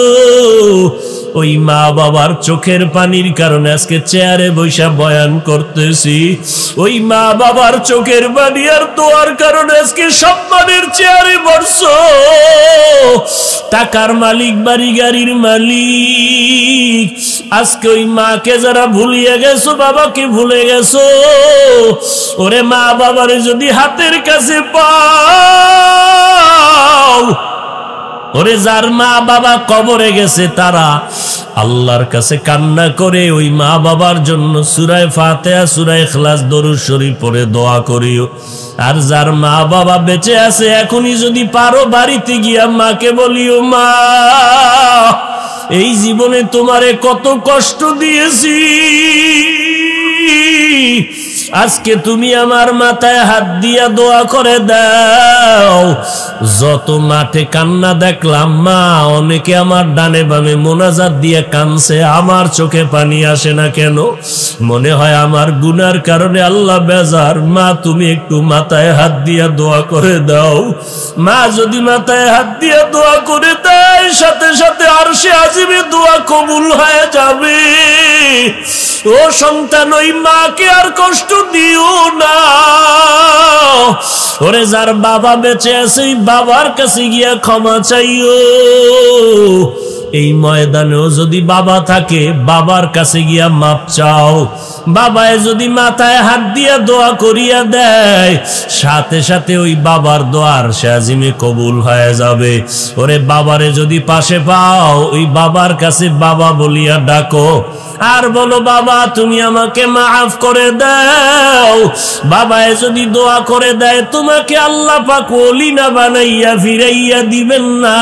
ওই মা বাবার চোখের পানির কারণে আজকে চেয়ারে বৈশা বয়ান করতেছি। ওই মা বাবার চোখের পানি আর দোয়ার কারণে আজকে সম্মানের চেয়ারে বসছো। টাকার মালিক, বাড়ি গাড়ির মালিক, আজকে ওই মাকে যারা ভুলিয়ে গেছো, বাবাকে ভুলে গেছো। ওরে মা বাবারে যদি হাতের কাছে পাও, ওরে যার মা বাবা কবরে গেছে তারা আল্লাহর কাছে কান্না করে ওই মা বাবার জন্য সূরা ফাতিহা, সূরা ইখলাস, দরুদ শরীফ পড়ে দোয়া করিও। আর যার মা বাবা বেঁচে আছে, এখনই যদি পারো বাড়িতে গিয়া মাকে বলিও, মা এই জীবনে তোমারে কত কষ্ট দিয়েছি, আজকে তুমি আমার মাথায় হাত দিয়া দোয়া করে দাও। যত মাঠে কান্না দেখলাম মা, অনেকে আমার ডানে বামে মোনাজাত দিয়ে কানছে, আমার চোখে পানি আসে না কেন? মনে হয় আমার গুনার কারণে আল্লাহ বেজার। মা তুমি একটু মাথায় হাত দিয়া দোয়া করে দাও। মা যদি মাথায় হাত দিয়া দোয়া করে দেয়, সাথে সাথে আরশে আজিমে দোয়া কবুল হয়ে যাবে। ও সন্তান, ওই মাকে আর কষ্ট দিও না। ওরে যার বাবা বেঁচে আছে, বাবার কাছে গিয়া ক্ষমা চাইও। এই ময়দানেও যদি বাবা থাকে, বাবার কাছে গিয়া মাপ চাও। বাবায় যদি মাথায় হাত দিয়া দোয়া করিয়া দেয়, সাথে সাথে ওই বাবার দোয়ার আরশে কবুল হয়ে যাবে। ওরে বাবারে যদি পাশে পাও, ওই বাবার কাছে বাবা বলিয়া ডাকো, আর বলো, বাবা তুমি আমাকে মাফ করে দাও। বাবায় যদি দোয়া করে দেয়, তোমাকে আল্লাহ পাক ওলি না বানাইয়া ফিরাইয়া দিবেন না।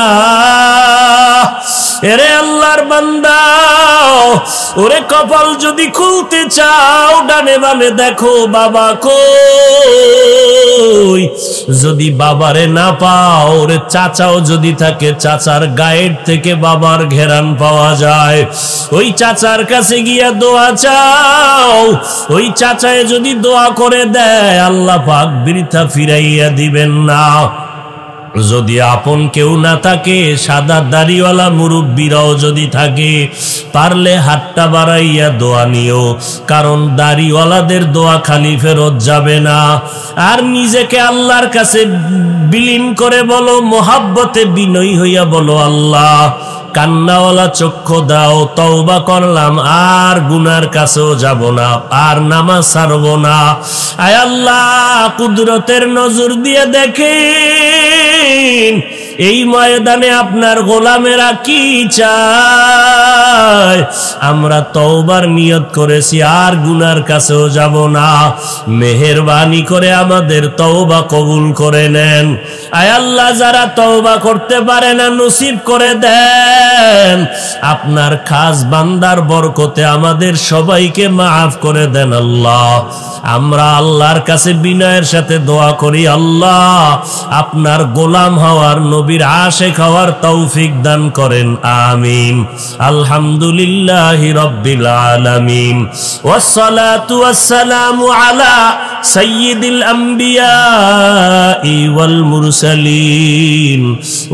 এরে আল্লাহর বান্দা, ওরে কপাল যদি খুলতে চাও, ডানে বামে দেখো বাবা কই। যদি বাবারে না পাও, ওরে চাচাও যদি থাকে, চাচার গায়ের থেকে বাবার ঘেরান পাওয়া যায়, ওই চাচার কাছে গিয়া দোয়া চাও। ওই চাচায় যদি দোয়া করে দেয়, আল্লাহ পাক বৃথা ফিরাইয়া দিবেন না। যদি আপন কেউ না থাকে, সাদা দাড়িওয়ালা মুরব্বীরাও যদি থাকে, পারলে হাতটা বাড়াইয়া দোয়া নিও, কারণ দাড়িওয়ালাদের দোয়া খালি ফেরত যাবে না। আর নিজেকে আল্লাহর কাছে বিলীন করে বলো, মোহাব্বতে বিনয়ী হইয়া বলো, আল্লাহ কান্নাওয়ালা চক্ষু দাও, তওবা করলাম, আর গুনার কাছেও যাব না, আর নামাজ ছাড়ব না। আয় আল্লাহ, কুদরতের নজর দিয়ে দেখেন এই ময়দানে আপনার গোলামেরা কি চায়। আমরা তওবার নিয়ত করেছি, আর গুনার কাছেও যাব না। মেহেরবানি করে আমাদের তওবা কবুল করে নেন। আয় আল্লাহ, যারা তওবা করতে পারে না, নসিব করে দেন। আপনার খাস বান্দার বরকতে আমাদের সবাইকে মাফ করে দেন আল্লাহ। আমরা আল্লাহর কাছে বিনয়ের সাথে দোয়া করি, আল্লাহ আপনার গোলাম হওয়ার, নবীর আশিক হওয়ার তৌফিক দান করেন, আমিন। আলহামদুলিল্লাহি রাব্বিল আলামিন, ওয়াসসালাতু ওয়াসসালামু আলা সাইয়্যিদিল আম্বিয়া ওয়াল মুরসালিন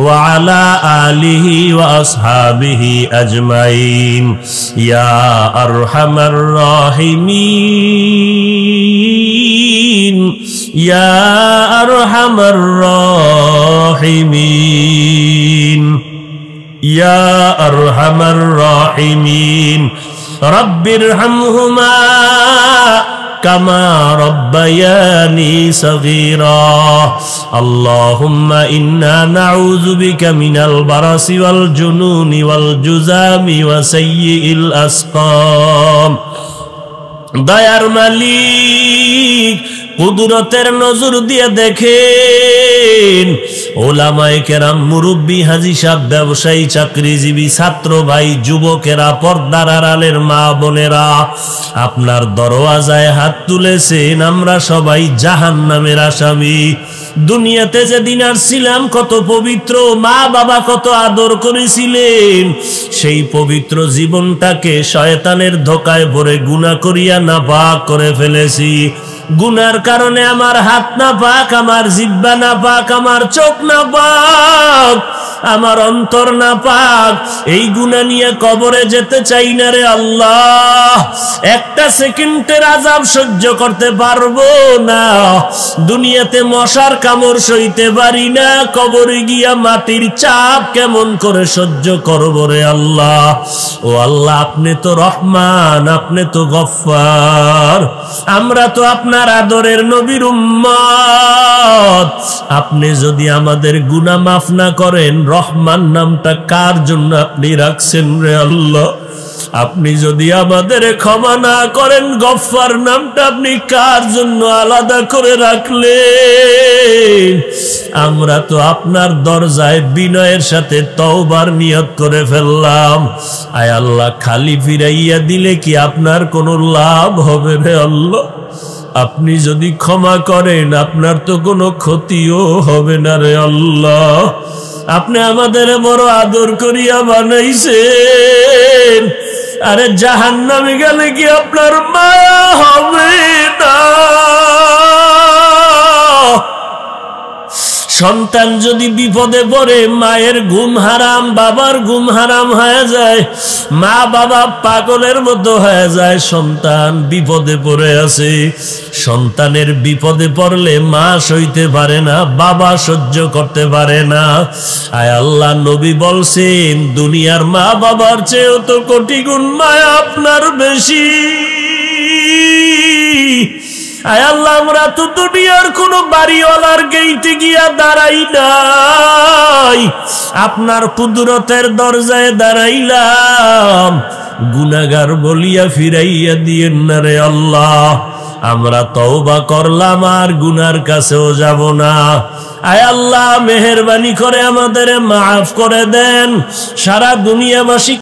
ওয়া আলা আলিহি ওয়া আসহাবিহি আজমাইন, ইয়া আরহামার রাহিমিন, ইয়া আরহামার রাহিমিন, ইয়া আরহামার রাহিমিন। রব্বিরহামহুমা কামা রব্বায়ানি সগীরা। আল্লাহুম্মা ইন্না নাউযু বিকা মিনাল বারাসি ওয়াল জুনুনি ওয়াল জুযামি ওয়া সাইয়্যিল আসকাম। দয়ার মালিক কুদরতের নজর দিয়ে দেখেন ওলামায়ে কেরাম, মুরব্বী, হাজী সাহেব, ব্যবসায়ী, চাকরিজীবী, ছাত্র ভাই, যুবকেরা, পর্দার আড়ালের মা বোনেরা আপনার দরওয়াজায় হাত তুলেছেন। আমরা সবাই জাহান্নামের আসামি। দুনিয়াতে যেদিন আসছিলাম কত পবিত্র, মা বাবা কত আদর করেছিলেন, সেই পবিত্র জীবনটাকে শয়তানের ধোকায় ভরে গুনাহ করিয়া নাপাক করে ফেলেছি। গুনার কারণে আমার হাত নাপাক, আমার জিহ্বা নাপাক, আমার চোখ নাপাক, আমার অন্তর নাপাক। এই গুনাহ নিয়ে কবরে যেতে চাই না রে আল্লাহ। একটা সেকেন্ডের আযাব সহ্য করতে পারবো না। দুনিয়াতে মশার কামড় সইতে পারি না, কবরে গিয়া মাটির চাপ কেমন করে সহ্য করব রে আল্লাহ। ও আল্লাহ, আপনি তো রহমান, আপনি তো গফফার, আমরা তো আপনার আদরের নবীর উম্মত। আপনি যদি আমাদের গুনাহ মাফ না করেন, রহমান নামটা কার জন্য আপনি রাখছেন রে আল্লাহ? আপনি যদি আমাদের ক্ষমা না করেন, গফফার নামটা আপনি কার জন্য আলাদা করে রাখলেন? আমরা তো আপনার দরজায় বিনয়ের সাথে তওবার নিয়ত করে ফেললাম। আয় আল্লাহ, খালি ফিরাইয়া দিলে কি আপনার কোনো লাভ হবে রে আল্লাহ? আপনি যদি ক্ষমা করেন, আপনার তো কোনো ক্ষতিও হবে না রে আল্লাহ। আপনি আমাদের বড় আদর করিয়া বানাইছেন। আরে জাহান্নামে গেলে কি আপনার মায়া হবে না? সন্তান যদি বিপদে পড়ে, মায়ের ঘুম হারাম, বাবার ঘুম হারাম হয়ে যায়, মা বাবা পাগলের মতো হয়ে যায়। সন্তান বিপদে পড়ে আছে, সন্তানের বিপদে পড়লে মা সইতে পারে না, বাবা সহ্য করতে পারে না। আয় আল্লাহ, নবী বলছেন দুনিয়ার মা বাবার চেয়েও তো কোটি গুণ মায়া আপনার বেশি। আয় আল্লাহ, আমরা তো দুনিয়ার কোন বাড়িওয়ালার গেইটে গিয়া দাঁড়াই নাই, আপনার কুদরতের দরজায় দাঁড়াইলাম। গুনাহগার বলিয়া ফিরাইয়া দিয়েন না রে আল্লাহ। আমরা তওবা করলাম, আর গুনার কাছেও যাব না। আয় আল্লাহ, মেহেরবানি করে আমাদের মাফ করে দেন। সারা দুনিয়াবাসী